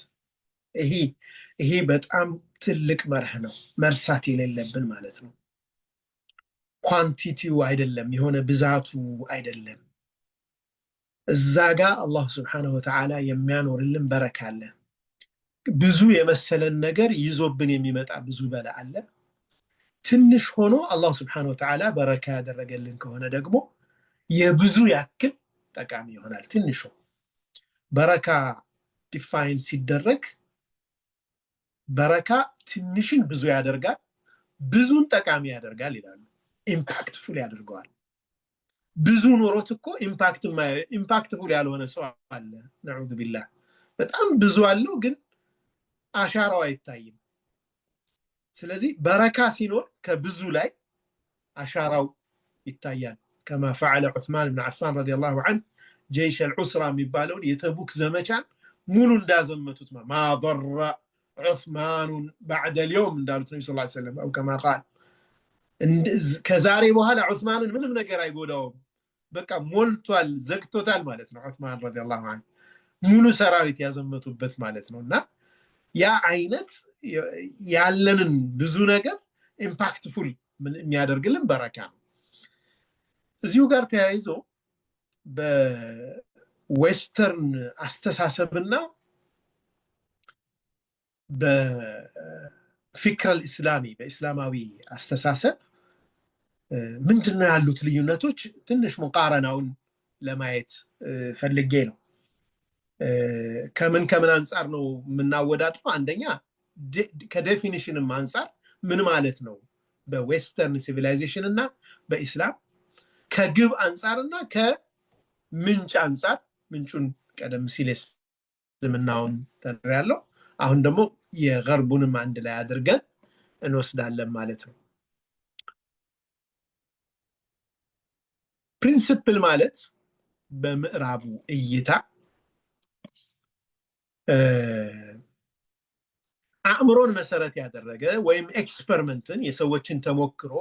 Speaker 1: ይሄ በጣም ትልቅ መርህ ነው መርሳት የሌለብን ማለት ነው ኳንቲቲው አይደለም የሆነ ብዛቱ አይደለም እዛ ጋር አላህ Subhanahu Wa Ta'ala የሚያኖርልን በረካ አለ ብዙ የመሰለን ነገር ይዞብን የሚመጣ ብዙ በላ አለ ትንሽ ሆኖ አላህ Subhanahu Wa Ta'ala በረካ ያደረገልን ከሆነ ደግሞ የብዙ ያክል ጠቃሚ ይሆናል ትንሹ በረካ ዲፋይን ሲደረግ በረካ ትንሽን ብዙ ያደርጋል ብዙን ጠቃሚ ያደርጋል ይላሉ ኢምፓክትፉል ያደርጋል ብዙ ኖሮት እኮ ኢምፓክትፉል ያልሆነ ሰው አለ ነዑዝ ቢላህ በጣም ብዙ አለው ግን አሻራው አይታይም ስለዚህ በረካ ሲኖር ከብዙ ላይ አሻራው ይታያል كما فعل عثمان بن عفان رضي الله عنه جيش العسرة የሚባለውን የተቡክ ዘመቻን ሙሉ እንዳዘመቱት ما ضر عثمان بعد اليوم እንዳሉት ነብዩ ሰለላሁ ዐለይሂ ወሰለም او كما قال ከዛሬ በኋላ ዑስማንን ምንም ነገር አይጎዳውም በቃ ሞልቷል ዘግቶታል ማለት ነው ዑስማን ረዲየላሁ ዐንሁ ሙሉ ሰራዊት ያዘመቱበት ማለት ነውና ያ አይነት ያለንን ብዙ ነገር ኢምፓክትፉል የሚያደርግልን በረካ ነው እዚሁ ጋር ተያይዞ በዌስተርን አስተሳሰብና በፊክር الاسلامي በእስላማዊ አስተሳሰብ ምንድነው ያሉት ልዩነቶች ትንሽ ሙቃረናውን ለማየት ፈልጌ ነው ከምን አንፃር ነው ምናወዳድረው አንደኛ ከዴፊኒሽንም አንፃር ምን ማለት ነው በዌስተርን ሲቪላይዜሽን እና በእስላም ከግብ አንፃርና ከምንጭ አንፃር ምንጩን ቀደም ሲል እስልምናውን ተናግሬያለሁ። አሁን ደግሞ የገርቡንም አንድ ላይ አድርገን እንወስዳለን ማለት ነው። ፕሪንሲፕል ማለት በምዕራቡ እይታ አእምሮን መሰረት ያደረገ ወይም ኤክስፐሪመንትን የሰዎችን ተሞክሮ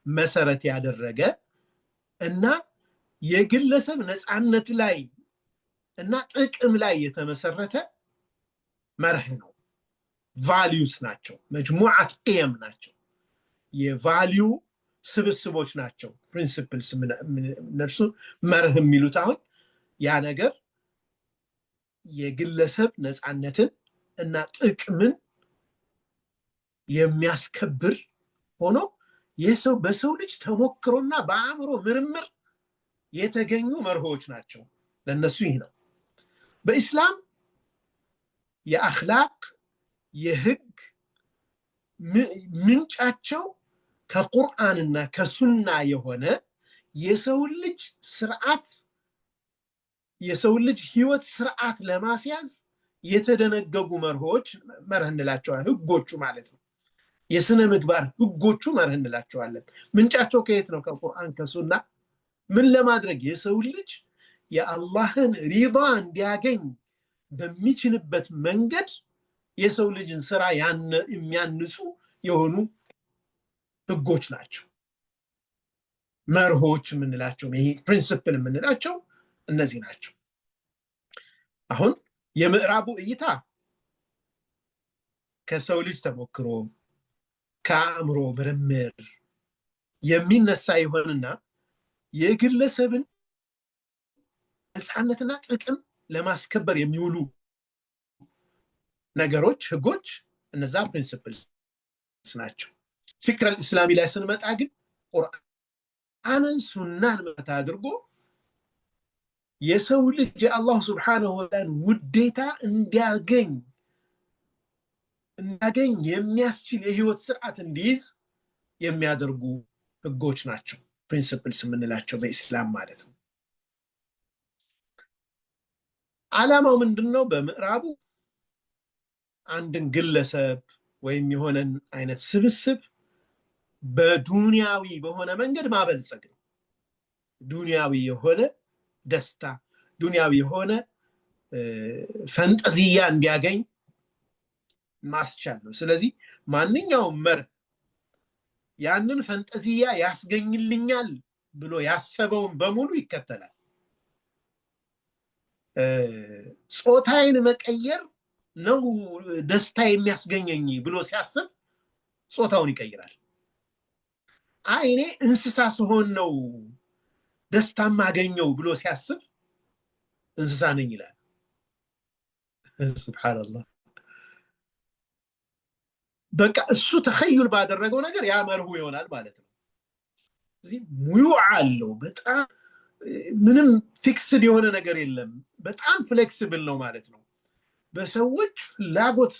Speaker 1: መሰረት ያደረገ እና የግለሰብ ነፃነት ላይ እና ጥቅም ላይ የተመሰረተ መርህ ነው። ቫልዩስ ናቸው፣ መጅሙዓት ቅየም ናቸው፣ የቫልዩ ስብስቦች ናቸው። ፕሪንሲፕልስ እነርሱ መርህ የሚሉት አሁን ያ ነገር የግለሰብ ነፃነትን እና ጥቅምን የሚያስከብር ሆኖ በሰው ልጅ ተሞክሮና በአእምሮ ምርምር የተገኙ መርሆች ናቸው። ለነሱ ይህ ነው። በኢስላም የአኽላቅ የህግ ምንጫቸው ከቁርአንና ከሱና የሆነ የሰው ልጅ ስርዓት የሰው ልጅ ህይወት ስርዓት ለማስያዝ የተደነገጉ መርሆች መርህ እንላቸዋለን። ህጎቹ ማለት ነው። የስነ ምግባር ህጎቹ መርህ እንላቸዋለን። ምንጫቸው ከየት ነው? ከቁርአን ከሱና። ምን ለማድረግ? የሰው ልጅ የአላህን ሪዳ እንዲያገኝ በሚችልበት መንገድ የሰው ልጅን ስራ የሚያንጹ የሆኑ ህጎች ናቸው። መርሆች የምንላቸው ይሄ ፕሪንሲፕል የምንላቸው እነዚህ ናቸው። አሁን የምዕራቡ እይታ ከሰው ልጅ ተሞክሮ ከአእምሮ ምርምር የሚነሳ ይሆንና የግለሰብን ነፃነትና ጥቅም ለማስከበር የሚውሉ ነገሮች፣ ህጎች፣ እነዛ ፕሪንሲፕልስ ናቸው። ፊክር አልእስላሚ ላይ ስንመጣ ግን ቁርአንን ሱናን መታ አድርጎ የሰው ልጅ የአላህ ስብሓነሁ ወተዓላ ውዴታ እንዲያገኝ የሚያስችል የህይወት ስርዓት እንዲይዝ የሚያደርጉ ህጎች ናቸው ፕሪንሲፕልስ የምንላቸው በኢስላም ማለት ነው። ዓላማው ምንድነው? በምዕራቡ አንድን ግለሰብ ወይም የሆነን አይነት ስብስብ በዱንያዊ በሆነ መንገድ ማበልጸግ ነው። ዱንያዊ የሆነ ደስታ፣ ዱንያዊ የሆነ ፈንጠዚያ እንዲያገኝ ማስቻል ነው። ስለዚህ ማንኛውም መርህ ያንን ፈንጠዚያ ያስገኝልኛል ብሎ ያሰበውን በሙሉ ይከተላል። ጾታዬን መቀየር ነው ደስታ የሚያስገኘኝ ብሎ ሲያስብ ጾታውን ይቀይራል። እኔ እንስሳ ስሆን ነው ደስታ ማገኘው ብሎ ሲያስብ እንስሳ ነኝ ይላል። ሱብሃንአላህ። በቃ እሱ ተኸዩል ባደረገው ነገር ያ መርሁ ይሆናል ማለት ነው። እዚህ ሙዩዓ አለው። በጣም ምንም ፊክስድ የሆነ ነገር የለም። በጣም ፍሌክሲብል ነው ማለት ነው። በሰዎች ፍላጎት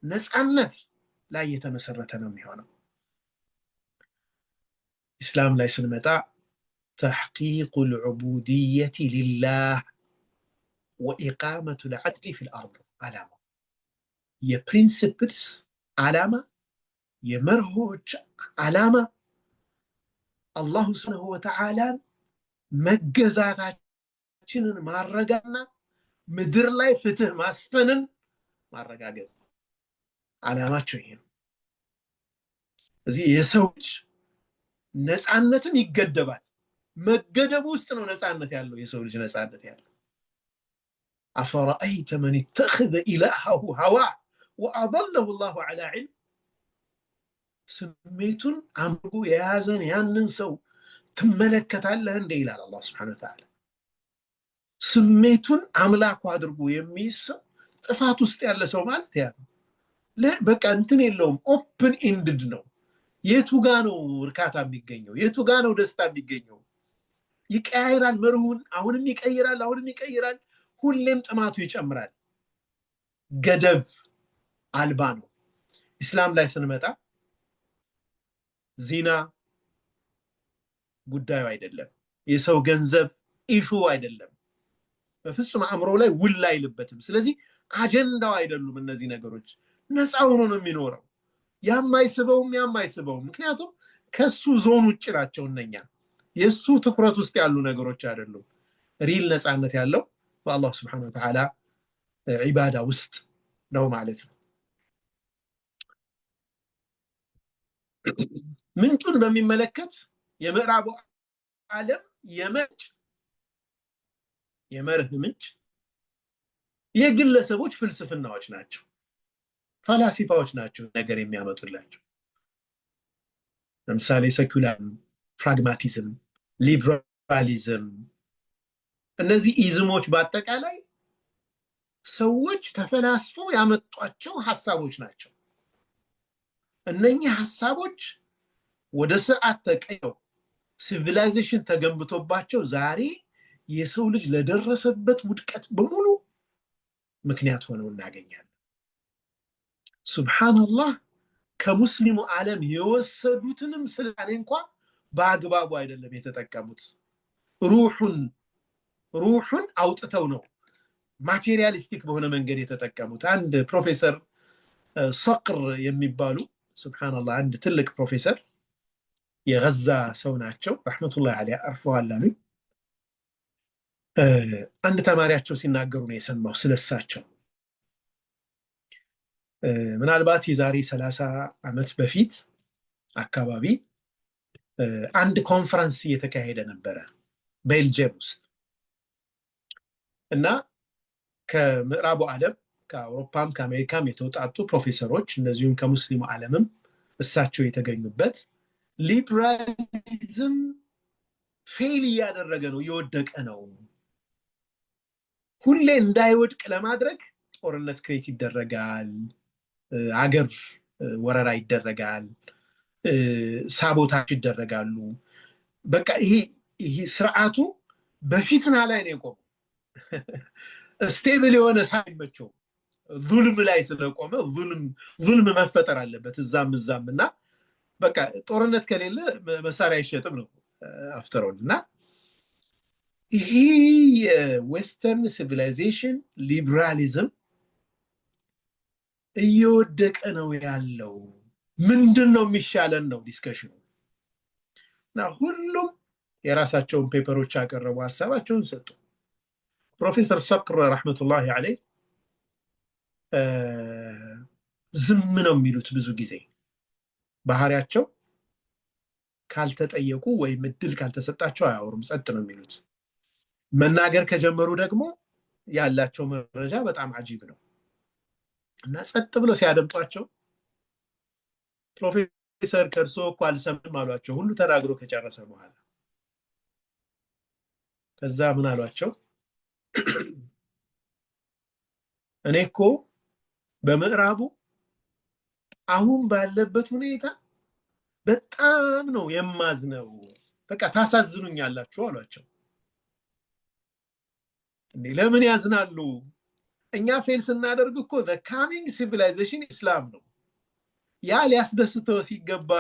Speaker 1: ነፃነት ላይ የተመሰረተ ነው የሚሆነው። ኢስላም ላይ ስንመጣ تحقيق العبودية لله وإقامة العدل في الأرض علامة የፕሪንሲፕልስ ዓላማ የመርሆች ዓላማ አላሁ ሱብሓነሁ ወተዓላን መገዛታችንን ማረጋና ምድር ላይ ፍትህ ማስፈንን ማረጋገጥ ዓላማቸው ይሄ ነው። እዚህ የሰዎች ነፃነትን ይገደባል። መገደብ ውስጥ ነው ነፃነት ያለው፣ የሰው ልጅ ነፃነት ያለው። አፈረአይተ መን ኢተኸዘ ኢላሀሁ ሀዋህ ወአضله الله على علم ስሜቱን አምርጎ የያዘን ያንን ሰው ትመለከታለህ እንደ ይላል አላህ Subhanahu Wa Ta'ala። ስሜቱን አምላኩ አድርጎ የሚይዝ ጥፋት ውስጥ ያለ ሰው ማለት ያ ነው። በቃ እንትን የለውም፣ ኦፕን ኤንድድ ነው። የቱ ጋ ነው እርካታ የሚገኘው? የቱ ጋ ነው ደስታ የሚገኘው? ይቀያይራል መርሁን፣ አሁንም ይቀይራል፣ ሁሌም ጥማቱ ይጨምራል። ገደብ አልባ ነው። ኢስላም ላይ ስንመጣ ዚና ጉዳዩ አይደለም፣ የሰው ገንዘብ ኢሹ አይደለም። በፍጹም አእምሮ ላይ ውል አይልበትም። ስለዚህ አጀንዳው አይደሉም እነዚህ ነገሮች። ነፃ ሆኖ ነው የሚኖረው። ያማይስበውም ምክንያቱም ከሱ ዞን ውጭ ናቸው እነኛ። የሱ ትኩረት ውስጥ ያሉ ነገሮች አይደሉም። ሪል ነፃነት ያለው በአላህ Subhanahu Wa Ta'ala ዒባዳ ውስጥ ነው ማለት ነው። ምንጩን በሚመለከት የምዕራቡ ዓለም የመርህ ምንጭ የግለሰቦች ፍልስፍናዎች ናቸው፣ ፈላሲፋዎች ናቸው ነገር የሚያመጡላቸው። ለምሳሌ ሴኩላሪዝም፣ ፕራግማቲዝም፣ ሊበራሊዝም፣ እነዚህ ኢዝሞች በአጠቃላይ ሰዎች ተፈላስፈው ያመጧቸው ሐሳቦች ናቸው። እነኚህ ሐሳቦች ወደ ስርዓት ተቀየው ሲቪላይዜሽን ተገንብቶባቸው ዛሬ የሰው ልጅ ለደረሰበት ውድቀት በሙሉ ምክንያት ሆነው እናገኛለን። ሱብሃንአላህ ከሙስሊሙ ዓለም የወሰዱትንም ስልጣኔ እንኳን በአግባቡ አይደለም የተጠቀሙት። ሩሑን አውጥተው ነው ማቴሪያሊስቲክ በሆነ መንገድ የተጠቀሙት። አንድ ፕሮፌሰር ሰቅር የሚባሉ ሱብሃንአላህ አንድ ትልቅ ፕሮፌሰር የገዛ ሰው ናቸው ረህመቱላሂ ዐለይሂ አርፈዋል አሉ። አንድ ተማሪያቸው ሲናገሩ ነው የሰማው ስለሳቸው። ምናልባት የዛሬ 30 ዓመት በፊት አካባቢ አንድ ኮንፈረንስ እየተካሄደ ነበረ ቤልጅየም ውስጥ እና ከምዕራቡ ዓለም ከአውሮፓም ከአሜሪካም የተውጣጡ ፕሮፌሰሮች እንደዚሁም ከሙስሊሙ ዓለምም እሳቸው የተገኙበት ሊበራሊዝም ፌል እያደረገ ነው፣ እየወደቀ ነው። ሁሌ እንዳይወድቅ ለማድረግ ጦርነት ክሬት ይደረጋል፣ አገር ወረራ ይደረጋል፣ ሳቦታጅ ይደረጋሉ። በቃ ይሄ ስርዓቱ በፊትና ላይ ነው የቆመው። ስቴብል የሆነ ሳይመቸው ዙልም ላይ ስለቆመ ዙልም መፈጠር አለበት እዛም እና በቃ ጦርነት ከሌለ መሳሪያ አይሸጥም ነው አፍተሮል። እና ይሄ የዌስተርን ሲቪላይዜሽን ሊበራሊዝም እየወደቀ ነው ያለው። ምንድነው የሚሻለን ነው ዲስከሽኑ። እና ሁሉም የራሳቸውን ፔፐሮች ያቀረቡ ሐሳባቸውን ሰጡ። ፕሮፌሰር ሰቅር ረህመቱላሂ ዐለይሂ ዝም ነው የሚሉት። ብዙ ጊዜ ባህሪያቸው ካልተጠየቁ ወይም እድል ካልተሰጣቸው አያወሩም፣ ጸጥ ነው የሚሉት። መናገር ከጀመሩ ደግሞ ያላቸው መረጃ በጣም አጂብ ነው እና ጸጥ ብለው ሲያደምጧቸው ፕሮፌሰር ከርሶ እኮ አልሰማም አሏቸው፣ ሁሉ ተናግሮ ከጨረሰ በኋላ። ከዛ ምን አሏቸው? እኔ እኮ በምዕራቡ አሁን ባለበት ሁኔታ በጣም ነው የማዝነው፣ በቃ ታሳዝኑኛላችሁ አሏቸው። ለምን ያዝናሉ? እኛ ፌል ስናደርግ እኮ the coming civilization ኢስላም ነው፣ ያ ሊያስደስተው ሲገባ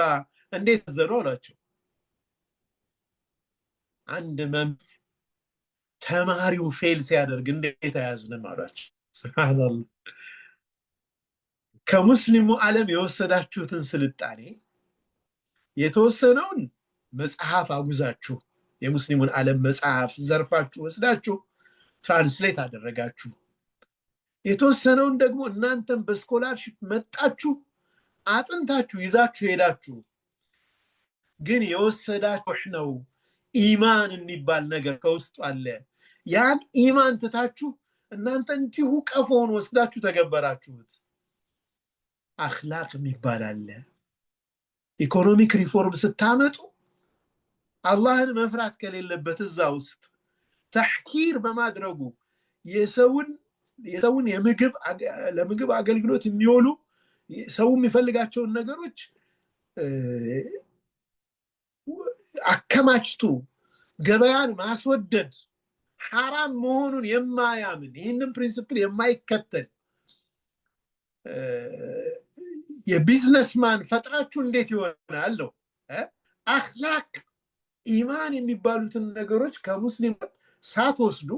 Speaker 1: እንዴት ዘሮ አሏቸው። አንድ መምህር ተማሪው ፌል ሲያደርግ እንዴት አያዝንም አሏቸው። ሱብሃንአላህ። ከሙስሊሙ ዓለም የወሰዳችሁትን ስልጣኔ የተወሰነውን መጽሐፍ አጉዛችሁ የሙስሊሙን ዓለም መጽሐፍ ዘርፋችሁ ወስዳችሁ ትራንስሌት አደረጋችሁ። የተወሰነውን ደግሞ እናንተም በስኮላርሺፕ መጣችሁ አጥንታችሁ ይዛችሁ ሄዳችሁ። ግን የወሰዳችሁ ነው ኢማን የሚባል ነገር ከውስጡ አለ። ያን ኢማን ትታችሁ እናንተ እንዲሁ ቀፎን ወስዳችሁ ተገበራችሁት። አኽላቅ የሚባል አለ። ኢኮኖሚክ ሪፎርም ስታመጡ አላህን መፍራት ከሌለበት እዛ ውስጥ ተሕኪር በማድረጉ የሰውን ለምግብ አገልግሎት የሚውሉ ሰው የሚፈልጋቸውን ነገሮች አከማችቶ ገበያን ማስወደድ ሐራም መሆኑን የማያምን ይህንን ፕሪንሲፕል የማይከተል የቢዝነስማን ፈጥራችሁ እንዴት ይሆናል? አኽላቅ ኢማን የሚባሉትን ነገሮች ከሙስሊም ሳትወስዱ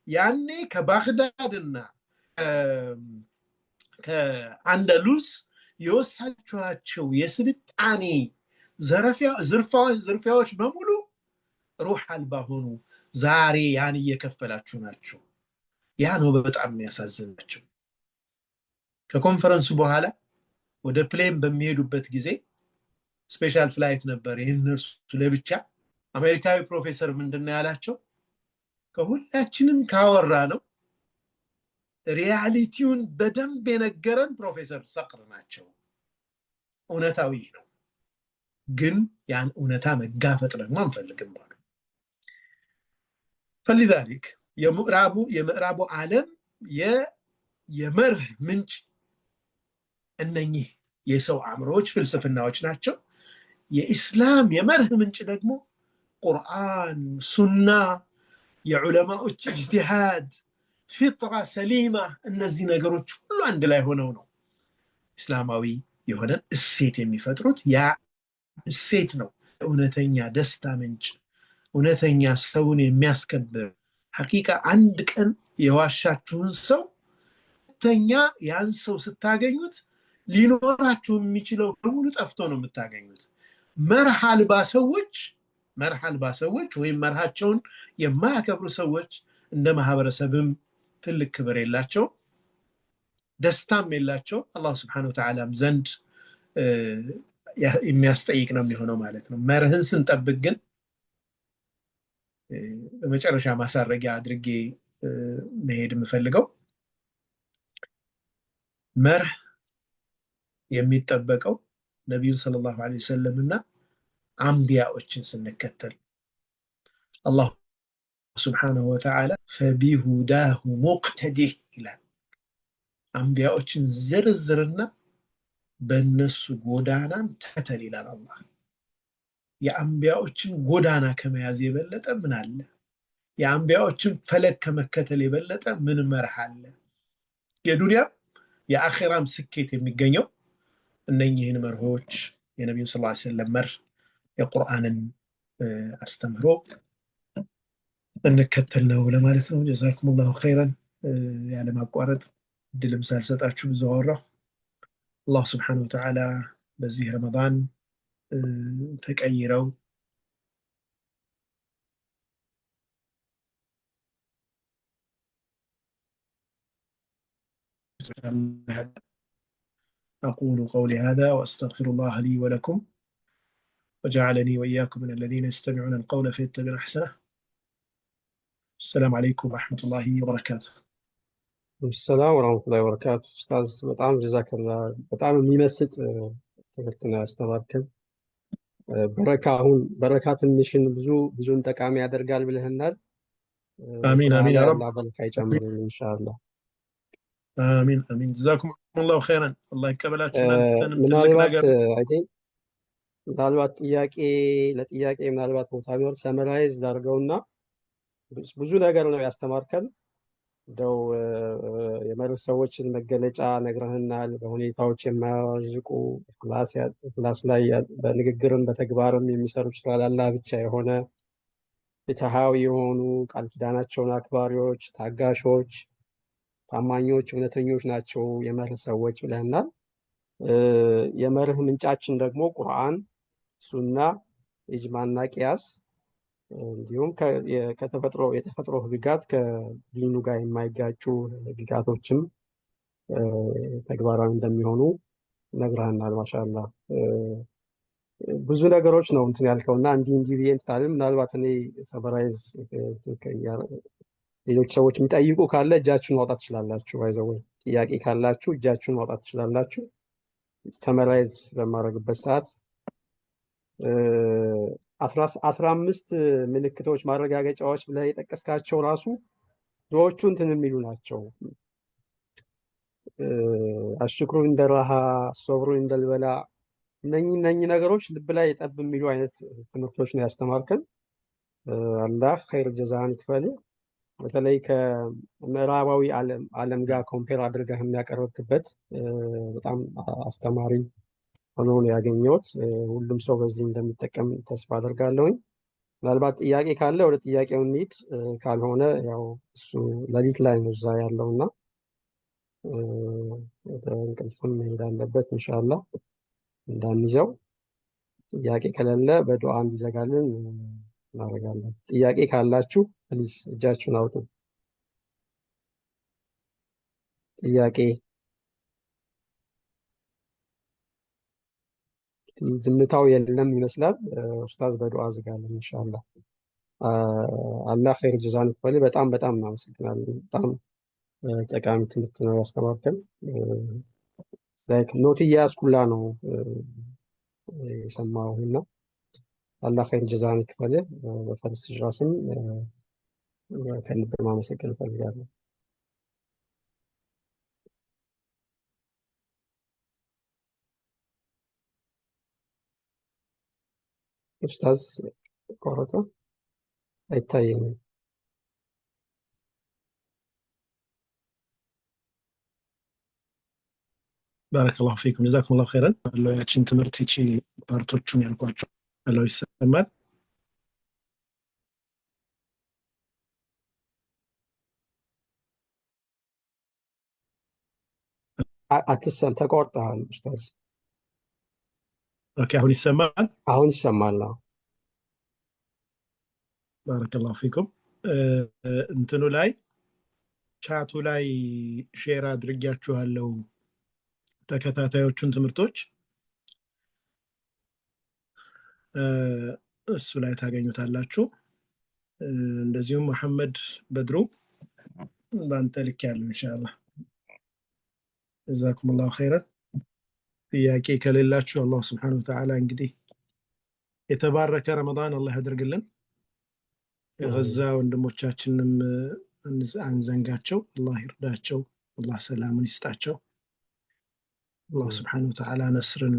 Speaker 1: ያኔ ከባግዳድና ከአንደሉስ የወሳችኋቸው የስልጣኔ ዝርፊያዎች በሙሉ ሩህ አልባ ሆኑ። ዛሬ ያን እየከፈላችሁ ናቸው። ያ ነው በጣም የሚያሳዝናቸው። ከኮንፈረንሱ በኋላ ወደ ፕሌን በሚሄዱበት ጊዜ ስፔሻል ፍላይት ነበር ይህን እርሱ ለብቻ አሜሪካዊ ፕሮፌሰር ምንድነው ያላቸው? ከሁላችንም ካወራ ነው ሪያሊቲውን በደንብ የነገረን ፕሮፌሰር ሰቅር ናቸው። እውነታዊ ነው፣ ግን ያን እውነታ መጋፈጥ ደግሞ አንፈልግም አሉ። فلذلك የምዕራቡ ዓለም የመርህ ምንጭ እነኚህ የሰው አእምሮዎች ፍልስፍናዎች ናቸው። የኢስላም የመርህ ምንጭ ደግሞ ቁርአን፣ ሱና፣ የዑለማዎች ኢጅቲሃድ፣ ፊጥራ ሰሊማ፣ እነዚህ ነገሮች ሁሉ አንድ ላይ ሆነው ነው እስላማዊ የሆነ እሴት የሚፈጥሩት። ያ እሴት ነው እውነተኛ ደስታ ምንጭ፣ እውነተኛ ሰውን የሚያስከብር። ሐቂቃ አንድ ቀን የዋሻችሁን ሰው ሁለተኛ ያን ሰው ስታገኙት ሊኖራችሁ የሚችለው በሙሉ ጠፍቶ ነው የምታገኙት። መርህ አልባ ሰዎች ወይም መርሃቸውን የማያከብሩ ሰዎች እንደ ማህበረሰብም ትልቅ ክብር የላቸው፣ ደስታም የላቸው። አላህ Subhanahu Wa Ta'ala ዘንድ የሚያስጠይቅ ነው የሚሆነው ማለት ነው። መርህን ስንጠብቅ ግን በመጨረሻ ማሳረጊያ አድርጌ መሄድ የምፈልገው መርህ የሚጠበቀው ነብዩ ሰለላሁ ዐለይሂ ወሰለም እና አንቢያዎችን ስንከተል አላህ Subhanahu Wa Ta'ala فبهداه مقتده ይላል። አንቢያዎችን ዝርዝርና በእነሱ ጎዳናም ተከተል ይላል አላህ። የአንቢያዎችን ጎዳና ከመያዝ የበለጠ ምን አለ? የአንቢያዎችን ፈለግ ከመከተል የበለጠ ምን መርህ አለ? የዱንያ የአኺራም ስኬት የሚገኘው እነኚህን መርሆች የነብዩ ሰለላሁ ዐለይሂ ወሰለም መርህ የቁርአንን አስተምሮ እንከተል ነው ለማለት ነው። ጀዛኩሙላሁ ኸይረን። ያለ ማቋረጥ ድልም ሳልሰጣችሁ ብዙ አወራሁ። አላህ Subhanahu Wa Ta'ala በዚህ ረመዳን ተቀይረው أقول قولي هذا وأستغفر الله لي ولكم وجعلني وإياكم من الذين يستمعون القول فيتبعون أحسنه. السلام عليكم ورحمة الله وبركاته.
Speaker 2: السلام ورحمة الله وبركاته. أستاذ በጣም جزاك الله በጣም የሚመስጥ ትምህርት ነው ያስተማርከን። በረካ ትንሽን ብዙን ጠቃሚ ያደርጋል ብለህናል።
Speaker 1: آمين آمين يا رب.
Speaker 2: الله በረካ ይጨምርልን ኢንሻአላህ።
Speaker 1: آمين آمين. جزاكم الله خيرا. الله يقبላችሁ።
Speaker 2: ምናልባት አይ ቲንክ ምናልባት ለጥያቄ ምናልባት ቦታ ቢኖር ሰመራይዝ ላድርገውና ብዙ ነገር ነው ያስተማርከን። እንደው የመርህ ሰዎችን መገለጫ ነግረህናል። በሁኔታዎች የማያዋዥቁ ክላስ ላይ በንግግርም በተግባርም የሚሰሩ ይችላል አላህ ብቻ የሆነ ፍትሃዊ የሆኑ ቃል ኪዳናቸውን አክባሪዎች፣ ታጋሾች፣ ታማኞች፣ እውነተኞች ናቸው የመርህ ሰዎች ብለህናል። የመርህ ምንጫችን ደግሞ ቁርአን፣ ሱና፣ ኢጅማዕና ቂያስ እንዲሁም የተፈጥሮ ህግጋት ከዲኑ ጋር የማይጋጩ ህግጋቶችም ተግባራዊ እንደሚሆኑ ነግረህናል። ማሻአላህ ብዙ ነገሮች ነው እንትን ያልከውና እንዲህ ብዬ እንትን ምናልባት እኔ ሰበራይዝ ሌሎች ሰዎች የሚጠይቁ ካለ እጃችሁን ማውጣት ትችላላችሁ። ባይዘው ጥያቄ ካላችሁ እጃችሁን ማውጣት ትችላላችሁ። ሰመራይዝ በማድረግበት ሰዓት 15 ምልክቶች ማረጋገጫዎች ብለህ የጠቀስካቸው ራሱ ብዙዎቹ እንትን የሚሉ ናቸው። አሽክሩ እንደራሃ ሶብሩ እንደልበላ እነኚህ ነገሮች ልብ ላይ ጠብ የሚሉ አይነት ትምህርቶች ነው ያስተማርከን። አላህ ኸይር ጀዛን ይክፈል። በተለይ ከምዕራባዊ ዓለም ጋር ኮምፔር አድርገህ የሚያቀርብበት በጣም አስተማሪ ሆኖ ነው ያገኘሁት። ሁሉም ሰው በዚህ እንደሚጠቀም ተስፋ አደርጋለሁኝ። ምናልባት ጥያቄ ካለ ወደ ጥያቄው እንሂድ። ካልሆነ ያው እሱ ሌሊት ላይ ነው እዛ ያለውና ወደ እንቅልፍም መሄድ አለበት ኢንሻአላህ እንዳንይዘው። ጥያቄ ከሌለ በዱዓ እንዲዘጋልን እናደርጋለን። ጥያቄ ካላችሁ ፕሊስ እጃችሁን አውጡ። ጥያቄ ዝምታው የለም ይመስላል። ኡስታዝ በዱዓ ዝጋለን ኢንሻአላህ። አላህ ኸይር ጀዛን ይክፈል። በጣም በጣም እናመሰግናለን። በጣም ጠቃሚ ትምህርት ነው ያስተማርከን። ላይክ ኖት እያያዝኩላ ነው የሰማሁና አላህ ኸይር ጀዛን ይክፈል። በፈርስ ራስም ከልብ ማመሰገን እፈልጋለሁ። ኡስታዝ ቆረጠ አይታየኝም።
Speaker 1: ባረከላሁ ፊኩም ጀዛኩሙላሁ ኸይረን። አለው ያችን ትምህርት ይቺ ፓርቶቹን ያልኳቸው አለው ይሰማል።
Speaker 2: አትሰም ተቆርጠሃል ኡስታዝ።
Speaker 1: ኦኬ አሁን ይሰማል።
Speaker 2: አሁን ይሰማል።
Speaker 1: ባረከላሁ ፊኩም እንትኑ ላይ ቻቱ ላይ ሼር አድርጊያችኋለሁ ተከታታዮቹን ትምህርቶች እሱ ላይ ታገኙታላችሁ። እንደዚሁም መሐመድ በድሩ በአንተ ልክ ያለው ኢንሻአላህ ጀዛኩሙላሁ ኸይረን። ጥያቄ ከሌላችሁ አላህ ስብሐነሁ ወተዓላ እንግዲህ የተባረከ ረመዳን አላህ ያደርግልን። የገዛ ወንድሞቻችንም አንዘንጋቸው፣ አላህ ይርዳቸው፣ አላህ ሰላምን ይስጣቸው። አላህ ስብሐነሁ ወተዓላ ነስርን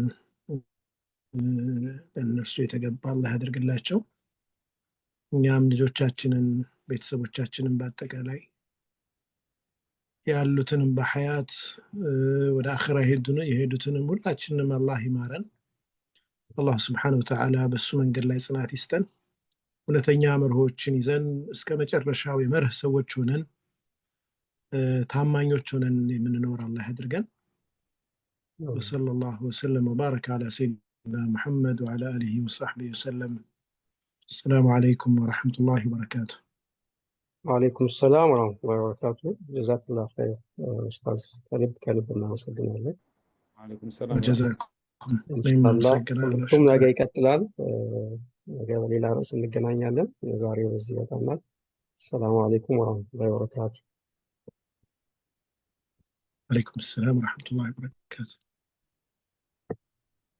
Speaker 1: ለእነርሱ የተገባ አላህ ያደርግላቸው። እኛም ልጆቻችንን ቤተሰቦቻችንን በአጠቃላይ ያሉትንም በሐያት ወደ አኺራ የሄዱትንም ሁላችንም አላህ ይማረን። አላህ ስብሐነሁ ወተዓላ በሱ መንገድ ላይ ጽናት ይስጠን። እውነተኛ መርሆችን ይዘን እስከ መጨረሻው የመርህ ሰዎች ሆነን ታማኞች ሆነን የምንኖር አላህ ያድርገን። ወሰለላሁ ወሰለም ወባረከ ዐላ ሰይድና ሙሐመድ ወዐላ አሊሂ ወሰሕቢሂ ወሰለም። አሰላሙ ዐለይኩም ወረሕመቱላሂ ወበረካቱሁ።
Speaker 2: ወአለይኩም ሰላም ወረሕመቱላሂ ወበረካቱ። ጀዛከላሁ ኸይር ኡስታዝ፣ ከልብ እናመሰግናለን።
Speaker 3: ወአለይኩም ሰላም
Speaker 1: ወጀዛኩም።
Speaker 2: ኢንሻአላህ ትምህርቱም ነገ ይቀጥላል። ነገ በሌላ ርዕስ እንገናኛለን። የዛሬው በዚህ ይበቃናል። ሰላሙ አለይኩም ወረሕመቱላሂ ወበረካቱ።
Speaker 1: ወአለይኩም ሰላም ወረሕመቱላሂ ወበረካቱሁ።